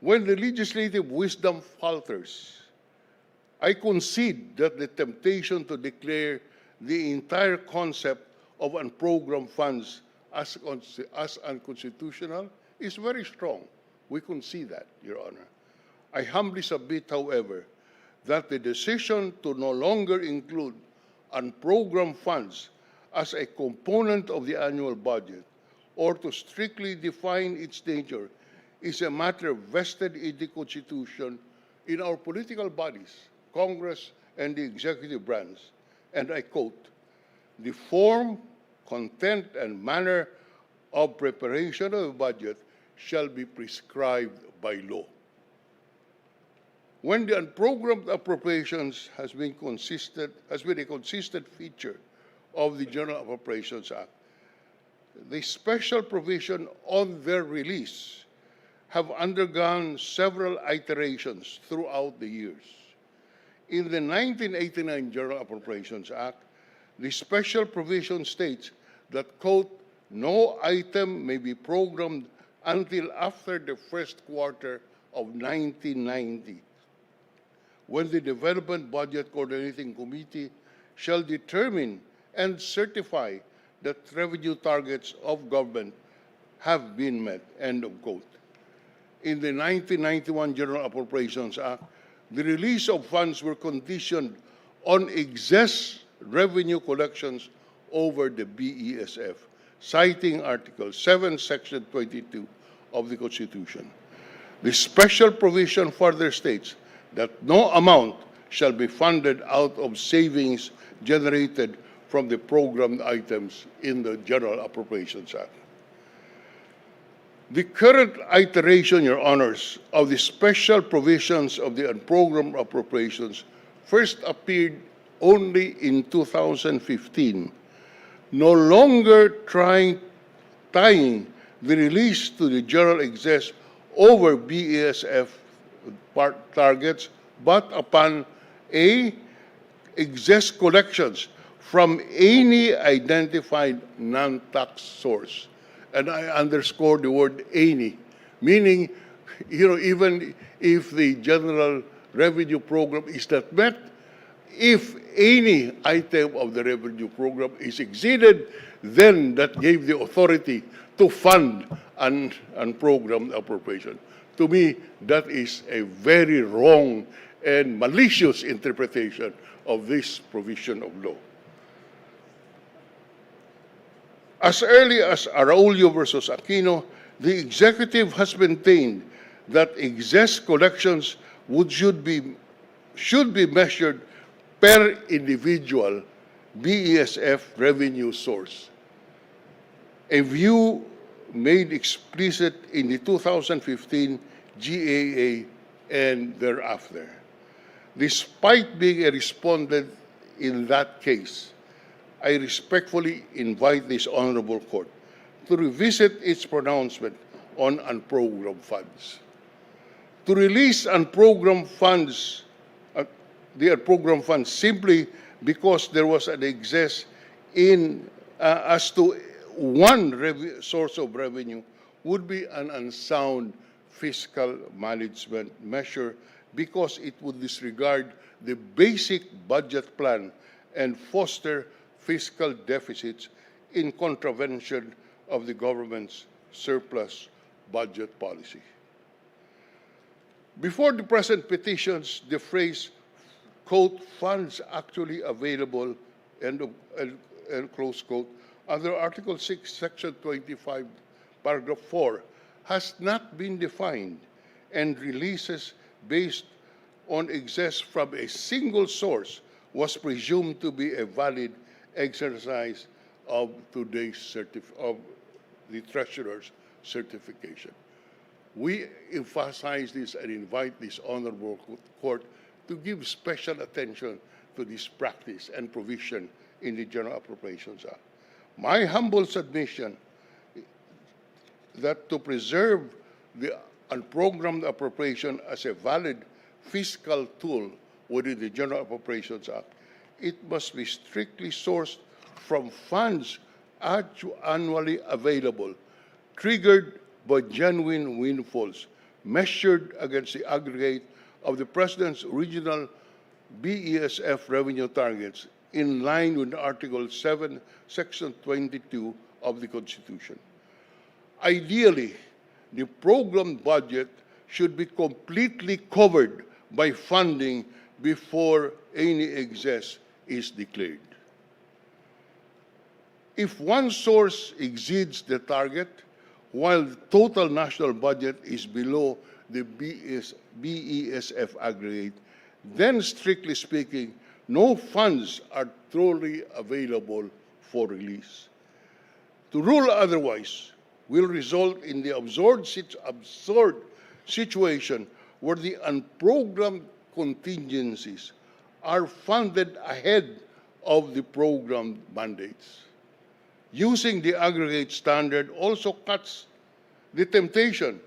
When the legislative wisdom falters, I concede that the temptation to declare the entire concept of unprogrammed funds as unconstitutional is very strong. We concede that, Your Honor. I humbly submit, however, that the decision to no longer include unprogrammed funds as a component of the annual budget or to strictly define its nature is a matter vested in the Constitution in our political bodies, Congress and the executive branch. And I quote, "The form, content, and manner of preparation of a budget shall be prescribed by law." When the unprogrammed appropriations has been a consistent feature of the General Appropriations Act, the special provision on their release have undergone several iterations throughout the years. In the 1989 General Appropriations Act, the special provision states that, quote, "No item may be programmed until after the first quarter of 1990, when the Development Budget Coordinating Committee shall determine and certify that revenue targets of government have been met," end of quote. In the 1991 General Appropriations Act, the release of funds were conditioned on excess revenue collections over the BESF, citing Article 7, Section 22 of the Constitution. The special provision further states that no amount shall be funded out of savings generated from the programmed items in the General Appropriations Act. The current iteration, Your Honors, of the special provisions of the unprogrammed appropriations first appeared only in 2015, no longer tying the release to the general excess over BESF targets, but upon A, excess collections from any identified non-tax source. And I underscore the word any, meaning, even if the general revenue program is not met, if any item of the revenue program is exceeded, then that gave the authority to fund an unprogrammed appropriation. To me, that is a very wrong and malicious interpretation of this provision of law. As early as Araulio versus Aquino, the executive has maintained that excess collections should be measured per individual BESF revenue source, a view made explicit in the 2015 GAA and thereafter. Despite being a respondent in that case, I respectfully invite this honorable court to revisit its pronouncement on unprogrammed funds. To release unprogrammed funds, the unprogrammed funds simply because there was an excess as to one source of revenue would be an unsound fiscal management measure because it would disregard the basic budget plan and foster fiscal deficits in contravention of the government's surplus budget policy. Before the present petitions, the phrase, quote, "funds actually available," end close quote, under Article 6, Section 25, Paragraph 4, has not been defined, and releases based on excess from a single source was presumed to be a valid exercise of of the Treasurer's certification. We emphasize this and invite this honorable court to give special attention to this practice and provision in the General Appropriations Act. My humble submission that to preserve the unprogrammed appropriation as a valid fiscal tool within the General Appropriations Act, it must be strictly sourced from funds annually available, triggered by genuine windfalls, measured against the aggregate of the President's original BESF revenue targets in line with Article 7, Section 22 of the Constitution. Ideally, the program budget should be completely covered by funding before any excess is declared. If one source exceeds the target, while the total national budget is below the BESF aggregate, then strictly speaking, no funds are truly available for release. To rule otherwise will result in the absurd situation where the unprogrammed contingencies are funded ahead of the programmed mandates. Using the aggregate standard also cuts the temptation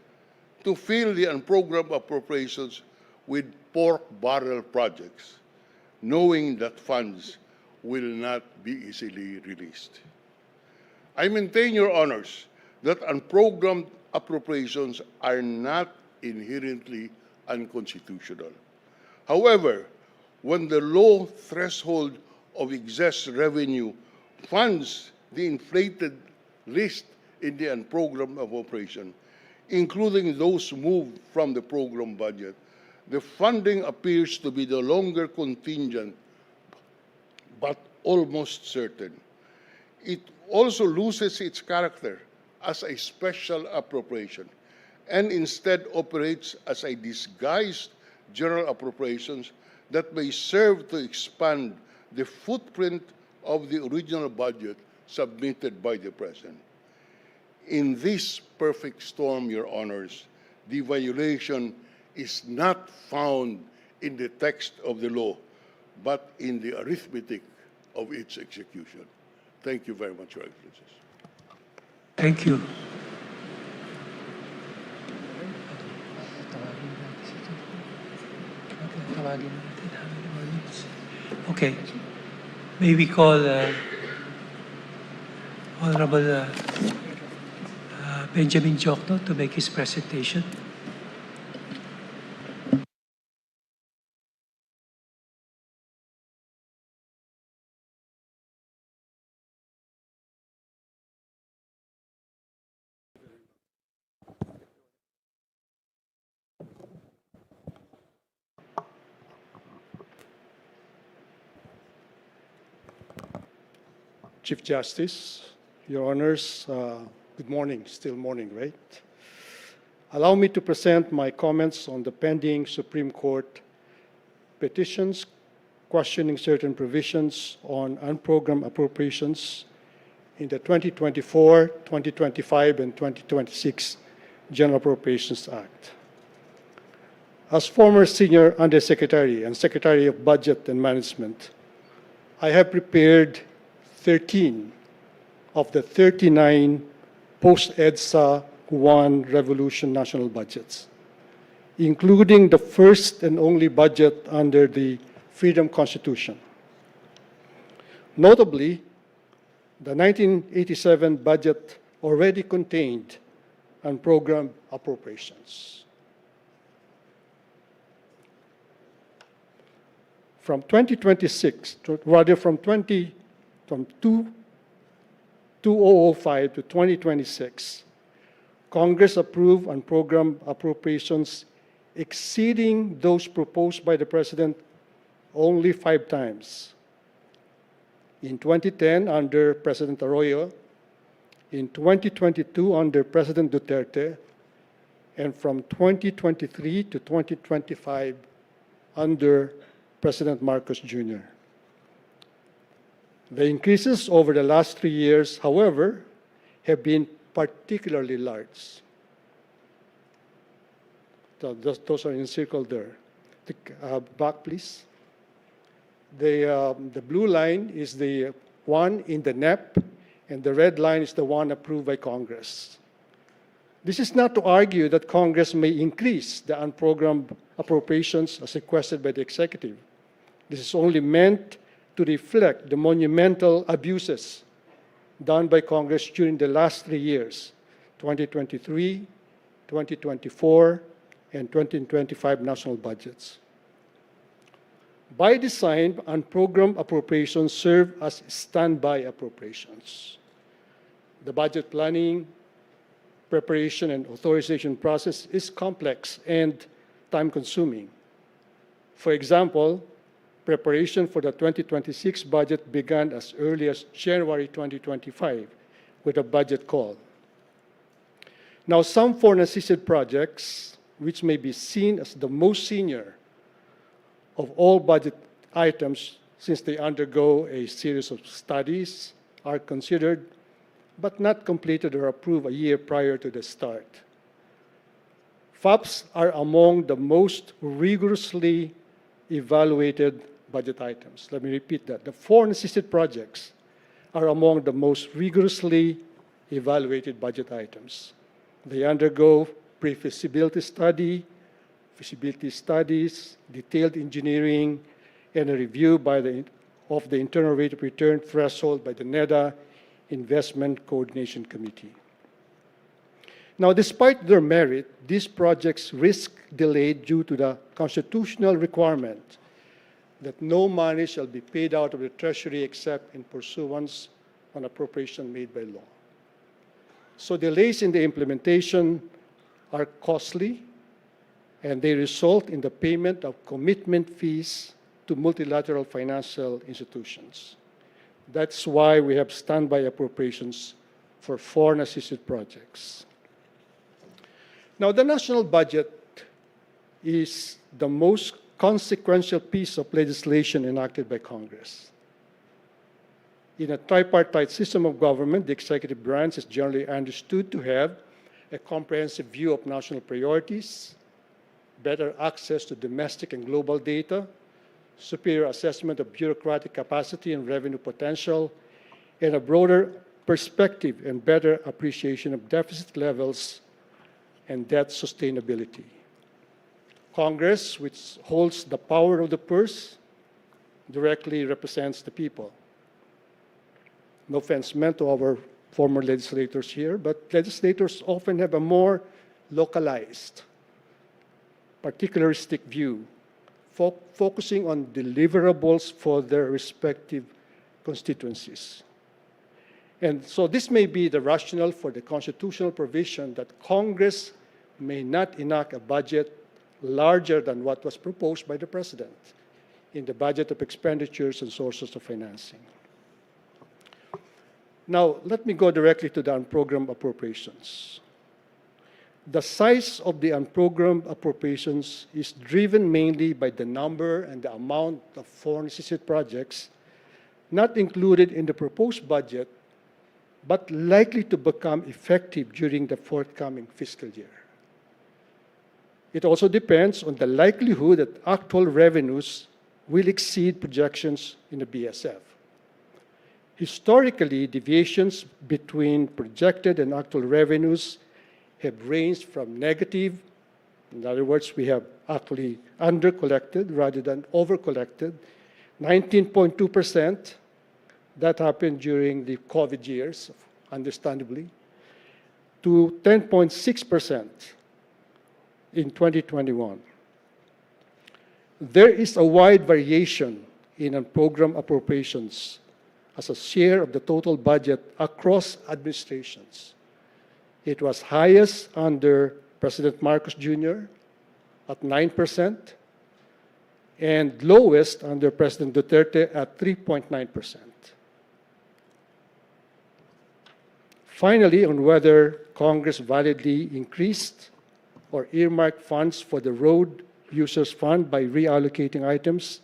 to fill the unprogrammed appropriations with pork barrel projects, knowing that funds will not be easily released. I maintain, Your Honors, that unprogrammed appropriations are not inherently unconstitutional. However, when the low threshold of excess revenue funds the inflated list in the unprogrammed appropriation, including those moved from the program budget, the funding appears to be no longer contingent, but almost certain. It also loses its character as a special appropriation and instead operates as a disguised general appropriations that may serve to expand the footprint of the original budget submitted by the President. In this perfect storm, Your Honors, the violation is not found in the text of the law, but in the arithmetic of its execution. Thank you very much, Your Excellencies. Thank you. Okay. May we call Honorable Benjamin Jokno to make his presentation. Chief Justice, Your Honors, good morning, still morning, right? Allow me to present my comments on the pending Supreme Court petitions questioning certain provisions on unprogrammed appropriations in the 2024, 2025, and 2026 General Appropriations Act. As former Senior Undersecretary and Secretary of Budget and Management, I have prepared 13 of the 39 post-EDSA 1 revolution national budgets, including the first and only budget under the Freedom Constitution. Notably, the 1987 budget already contained unprogrammed appropriations. From 2026, rather from 2005 to 2026, Congress approved unprogrammed appropriations exceeding those proposed by the President only 5 times. in 2010 under President Arroyo, in 2022 under President Duterte, and from 2023 to 2025 under President Marcos Jr. The increases over the last 3 years, however, have been particularly large. Those are encircled there. Back, please. The blue line is the one in the NEP, and the red line is the one approved by Congress. This is not to argue that Congress may increase the unprogrammed appropriations as requested by the executive. This is only meant to reflect the monumental abuses done by Congress during the last 3 years, 2023, 2024, and 2025 national budgets. By design, unprogrammed appropriations serve as standby appropriations. The budget planning, preparation, and authorization process is complex and time-consuming. For example, preparation for the 2026 budget began as early as January 2025 with a budget call. Now, some foreign-assisted projects, which may be seen as the most senior of all budget items since they undergo a series of studies, are considered but not completed or approved a year prior to the start. FAPs are among the most rigorously evaluated budget items. Let me repeat that. The foreign-assisted projects are among the most rigorously evaluated budget items. They undergo pre-feasibility study, feasibility studies, detailed engineering, and a review of the internal rate of return threshold by the NEDA Investment Coordination Committee. Now, despite their merit, these projects risk delay due to the constitutional requirement that no money shall be paid out of the Treasury except in pursuance on appropriation made by law. So delays in the implementation are costly, and they result in the payment of commitment fees to multilateral financial institutions. That's why we have standby appropriations for foreign-assisted projects. Now, the national budget is the most consequential piece of legislation enacted by Congress. In a tripartite system of government, the executive branch is generally understood to have a comprehensive view of national priorities, better access to domestic and global data, superior assessment of bureaucratic capacity and revenue potential, and a broader perspective and better appreciation of deficit levels and debt sustainability. Congress, which holds the power of the purse, directly represents the people. No offense meant to our former legislators here, but legislators often have a more localized, particularistic view, focusing on deliverables for their respective constituencies. And so this may be the rationale for the constitutional provision that Congress may not enact a budget larger than what was proposed by the President in the budget of expenditures and sources of financing. Now, let me go directly to the unprogrammed appropriations. The size of the unprogrammed appropriations is driven mainly by the number and the amount of foreign-assisted projects not included in the proposed budget, but likely to become effective during the forthcoming fiscal year. It also depends on the likelihood that actual revenues will exceed projections in the BSF. Historically, deviations between projected and actual revenues have ranged from negative, in other words, we have actually under-collected rather than over-collected, 19.2%. That happened during the COVID years, understandably, to 10.6% in 2021. There is a wide variation in unprogrammed appropriations as a share of the total budget across administrations. It was highest under President Marcos Jr. at 9%, and lowest under President Duterte at 3.9%. Finally, on whether Congress validly increased or earmarked funds for the Road Users Fund by reallocating items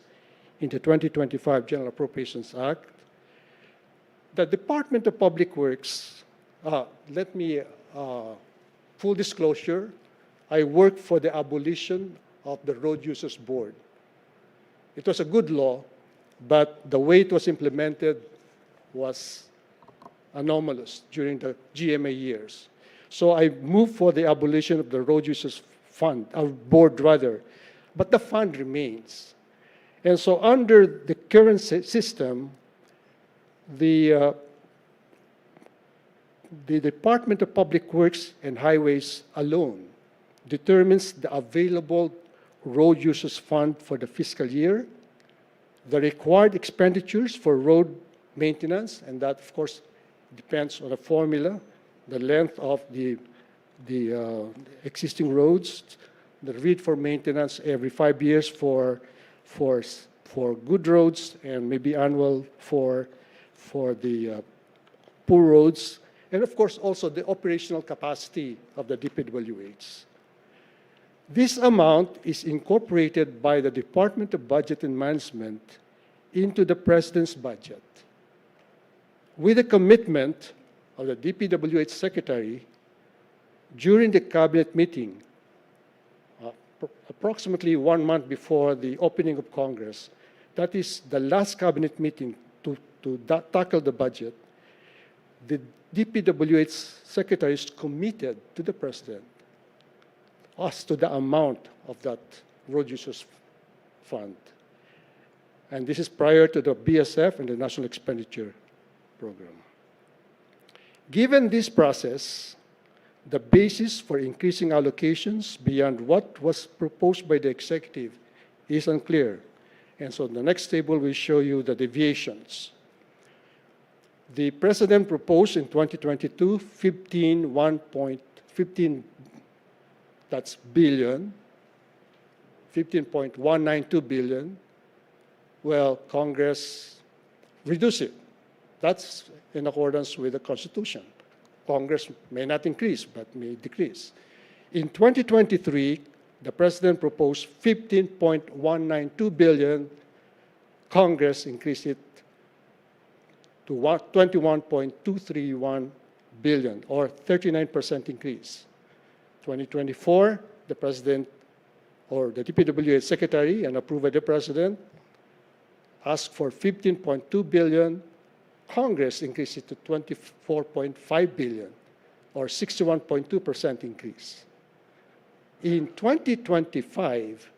in the 2025 General Appropriations Act. The Department of Public Works, full disclosure, I worked for the abolition of the Road Users Board. It was a good law, but the way it was implemented was anomalous during the GMA years. So I moved for the abolition of the Road Users Fund, board rather, but the fund remains. And so under the current system, the Department of Public Works and Highways alone determines the available road users fund for the fiscal year, the required expenditures for road maintenance, and that, of course, depends on a formula, the length of the existing roads, the need for maintenance every 5 years for good roads, and maybe annual for the poor roads, and of course also the operational capacity of the DPWH. This amount is incorporated by the Department of Budget and Management into the President's budget, with a commitment of the DPWH Secretary during the Cabinet meeting, approximately 1 month before the opening of Congress. That is the last Cabinet meeting to tackle the budget. The DPWH Secretary is committed to the President as to the amount of that road users fund. And this is prior to the BSF and the National Expenditure Program. Given this process, the basis for increasing allocations beyond what was proposed by the executive is unclear. And so the next table will show you the deviations. The President proposed in 2022 15.192 billion. Well, Congress reduced it. That's in accordance with the Constitution. Congress may not increase, but may decrease. In 2023, the President proposed 15.192 billion. Congress increased it to 21.231 billion, or 39% increase. 2024, the President or the DPWH Secretary and approved by the President asked for 15.2 billion. Congress increased it to 24.5 billion, or 61.2% increase. In 2025,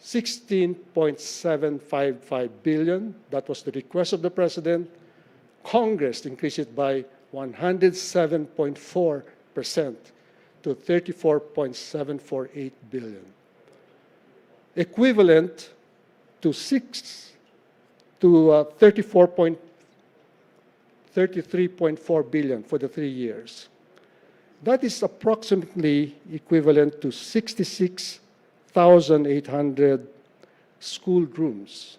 16.755 billion, that was the request of the President. Congress increased it by 107.4% to 34.748 billion, equivalent to 33.4 billion for the 3 years. That is approximately equivalent to 66,800 school rooms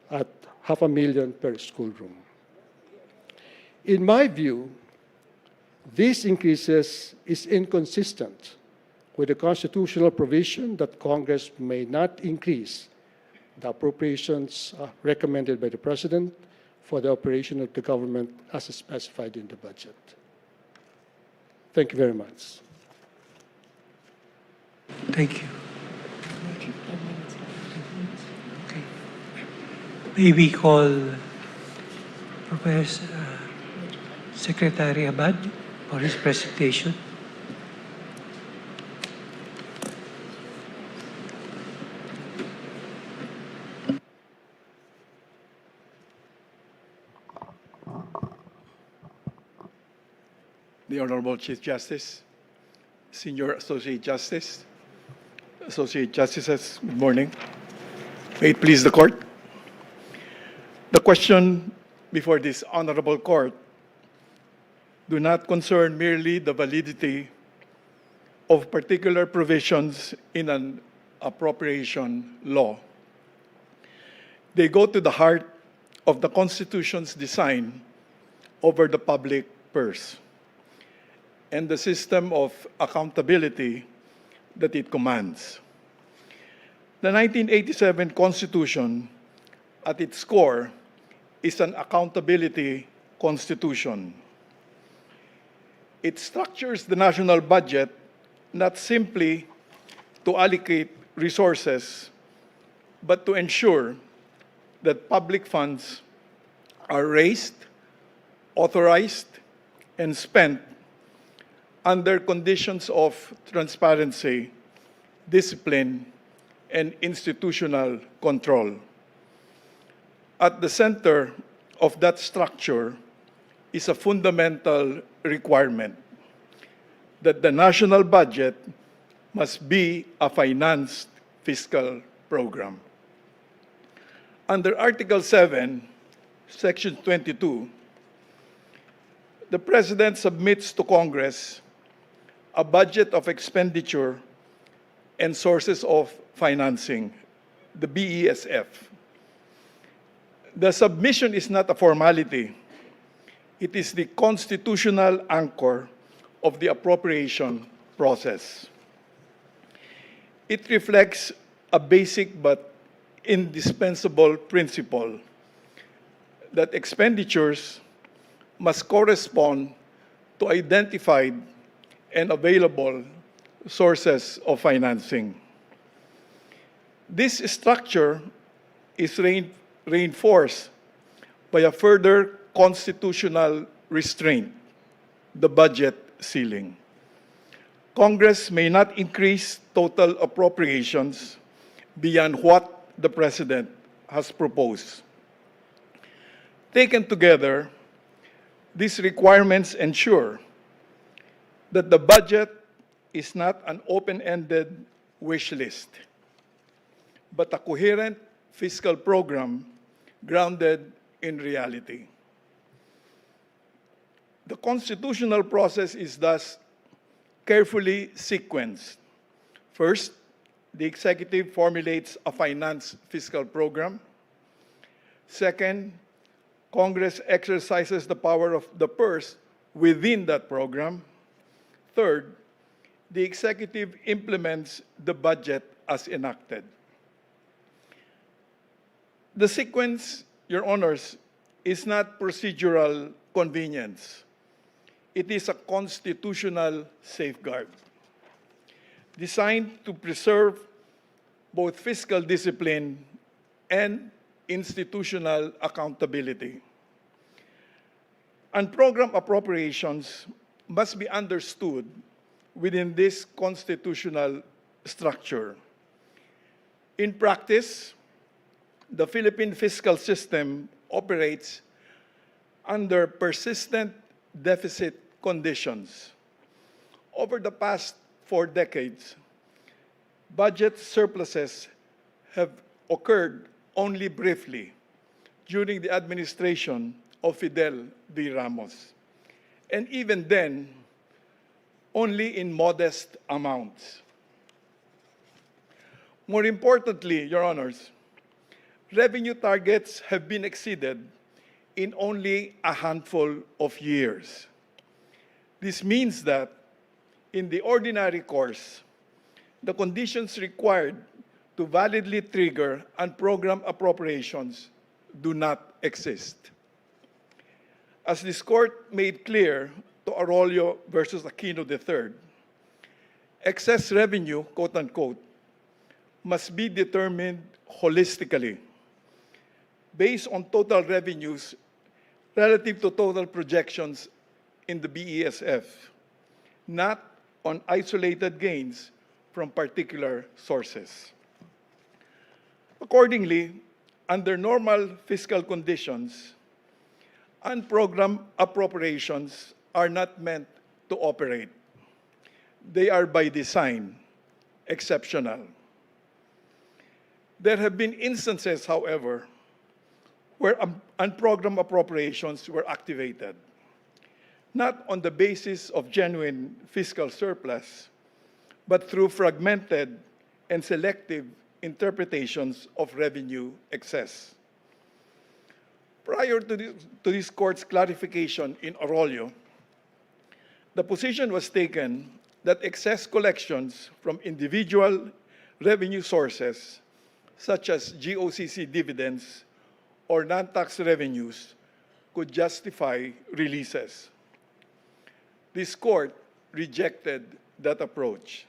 at $500,000 per school room. In my view, these increases is inconsistent with the constitutional provision that Congress may not increase the appropriations recommended by the President for the operation of the government as specified in the budget. Thank you very much. Thank you. Okay. May we call Professor Secretary Abad for his presentation. The Honorable Chief Justice, Senior Associate Justice, Associate Justices, good morning. May it please the Court. The question before this Honorable Court do not concern merely the validity of particular provisions in an appropriation law. They go to the heart of the Constitution's design over the public purse and the system of accountability that it commands. The 1987 Constitution, at its core, is an accountability constitution. It structures the national budget not simply to allocate resources, but to ensure that public funds are raised, authorized, and spent under conditions of transparency, discipline, and institutional control. At the center of that structure is a fundamental requirement that the national budget must be a financed fiscal program. Under Article 7, Section 22, the President submits to Congress a budget of expenditure and sources of financing, the BESF. The submission is not a formality. It is the constitutional anchor of the appropriation process. It reflects a basic but indispensable principle that expenditures must correspond to identified and available sources of financing. This structure is reinforced by a further constitutional restraint, the budget ceiling. Congress may not increase total appropriations beyond what the President has proposed. Taken together, these requirements ensure that the budget is not an open-ended wish list, but a coherent fiscal program grounded in reality. The constitutional process is thus carefully sequenced. First, the executive formulates a finance fiscal program. Second, Congress exercises the power of the purse within that program. Third, the executive implements the budget as enacted. The sequence, Your Honors, is not procedural convenience. It is a constitutional safeguard designed to preserve both fiscal discipline and institutional accountability. And program appropriations must be understood within this constitutional structure. In practice, the Philippine fiscal system operates under persistent deficit conditions. Over the past 4 decades, budget surpluses have occurred only briefly during the administration of Fidel V. Ramos, and even then, only in modest amounts. More importantly, Your Honors, revenue targets have been exceeded in only a handful of years. This means that in the ordinary course, the conditions required to validly trigger and program appropriations do not exist. As this court made clear to Arroyo versus Aquino III, excess revenue, quote unquote, must be determined holistically based on total revenues relative to total projections in the BESF, not on isolated gains from particular sources. Accordingly, under normal fiscal conditions, unprogrammed appropriations are not meant to operate. They are by design exceptional. There have been instances, however, where unprogrammed appropriations were activated, not on the basis of genuine fiscal surplus, but through fragmented and selective interpretations of revenue excess. Prior to this court's clarification in Arroyo, the position was taken that excess collections from individual revenue sources, such as GOCC dividends or non-tax revenues, could justify releases. This court rejected that approach.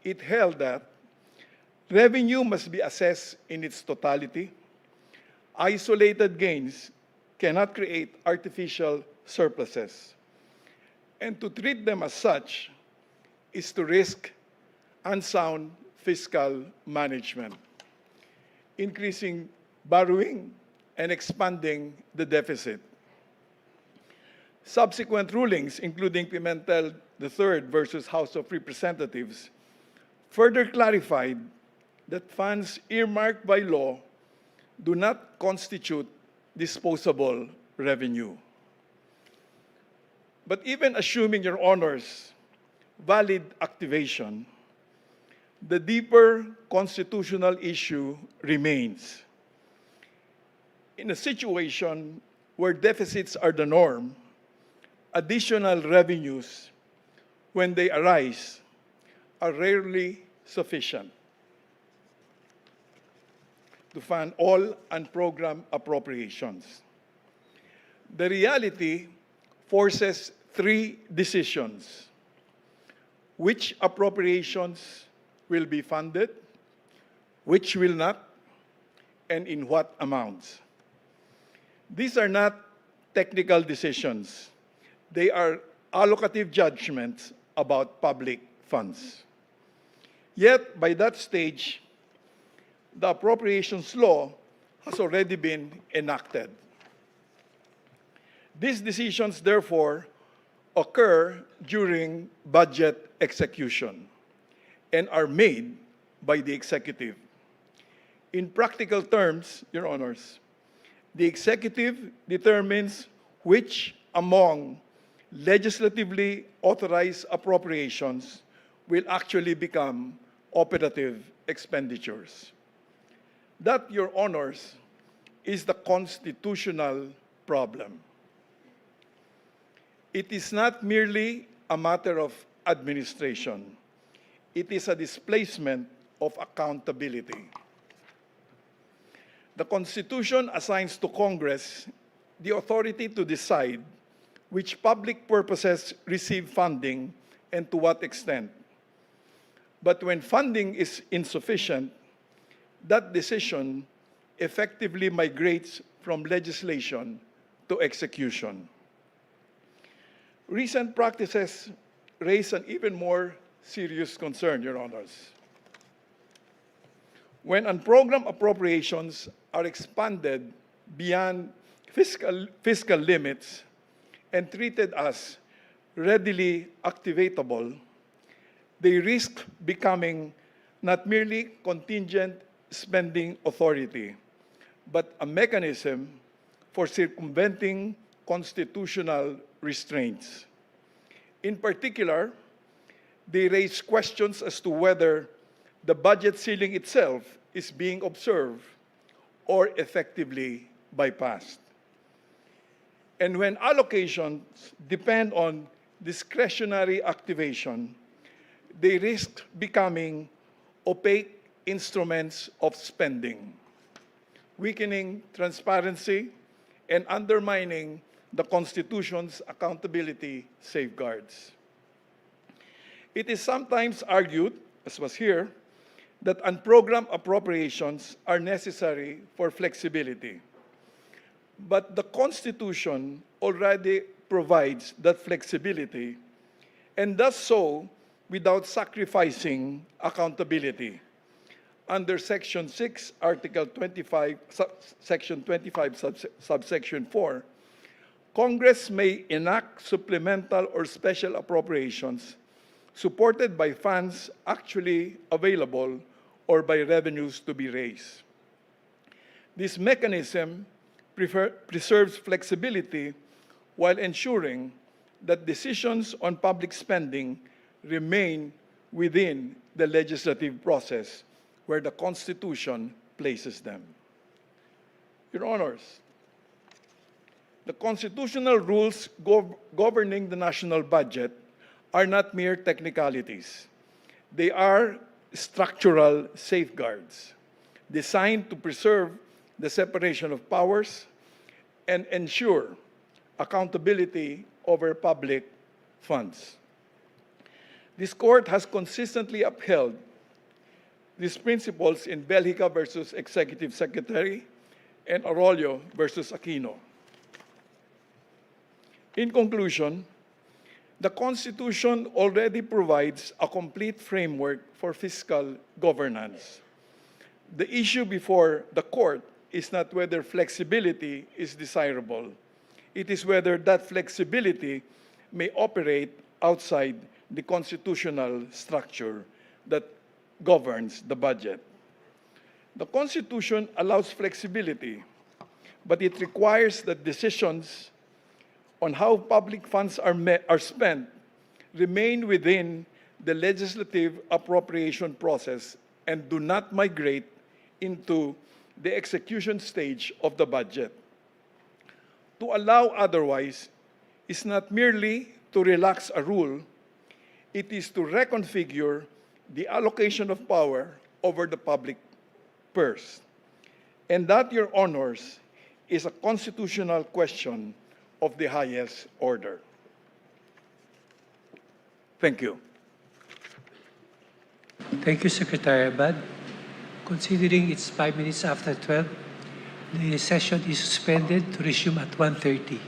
It held that revenue must be assessed in its totality. Isolated gains cannot create artificial surpluses. And to treat them as such is to risk unsound fiscal management, increasing borrowing and expanding the deficit. Subsequent rulings, including Pimentel III versus House of Representatives, further clarified that funds earmarked by law do not constitute disposable revenue. But even assuming, Your Honors, valid activation, the deeper constitutional issue remains. In a situation where deficits are the norm, additional revenues, when they arise, are rarely sufficient to fund all unprogrammed appropriations. The reality forces three decisions: which appropriations will be funded, which will not, and in what amounts. These are not technical decisions. They are allocative judgments about public funds. Yet, by that stage, the appropriations law has already been enacted. These decisions, therefore, occur during budget execution and are made by the executive. In practical terms, Your Honors, the executive determines which among legislatively authorized appropriations will actually become operative expenditures. That, Your Honors, is the constitutional problem. It is not merely a matter of administration. It is a displacement of accountability. The Constitution assigns to Congress the authority to decide which public purposes receive funding and to what extent. But when funding is insufficient, that decision effectively migrates from legislation to execution. Recent practices raise an even more serious concern, Your Honors. When unprogrammed appropriations are expanded beyond fiscal limits and treated as readily activatable, they risk becoming not merely contingent spending authority, but a mechanism for circumventing constitutional restraints. In particular, they raise questions as to whether the budget ceiling itself is being observed or effectively bypassed. And when allocations depend on discretionary activation, they risk becoming opaque instruments of spending, weakening transparency and undermining the Constitution's accountability safeguards. It is sometimes argued, as was here, that unprogrammed appropriations are necessary for flexibility. But the Constitution already provides that flexibility, and does so without sacrificing accountability. Under Section 6, Article 25, Section 25, subsection 4, Congress may enact supplemental or special appropriations supported by funds actually available or by revenues to be raised. This mechanism preserves flexibility while ensuring that decisions on public spending remain within the legislative process where the Constitution places them. Your Honors, The constitutional rules governing the national budget are not mere technicalities. They are structural safeguards designed to preserve the separation of powers and ensure accountability over public funds. This court has consistently upheld these principles in Belgica versus Executive Secretary and Arroyo versus Aquino. In conclusion, the Constitution already provides a complete framework for fiscal governance. The issue before the court is not whether flexibility is desirable. It is whether that flexibility may operate outside the constitutional structure that governs the budget. The Constitution allows flexibility, but it requires that decisions on how public funds are spent remain within the legislative appropriation process and do not migrate into the execution stage of the budget. To allow otherwise is not merely to relax a rule, it is to reconfigure the allocation of power over the public purse. And that, Your Honors, is a constitutional question of the highest order. Thank you. Thank you, Secretary Abad. Considering it's 5 minutes after 12, the session is suspended to resume at 1:30.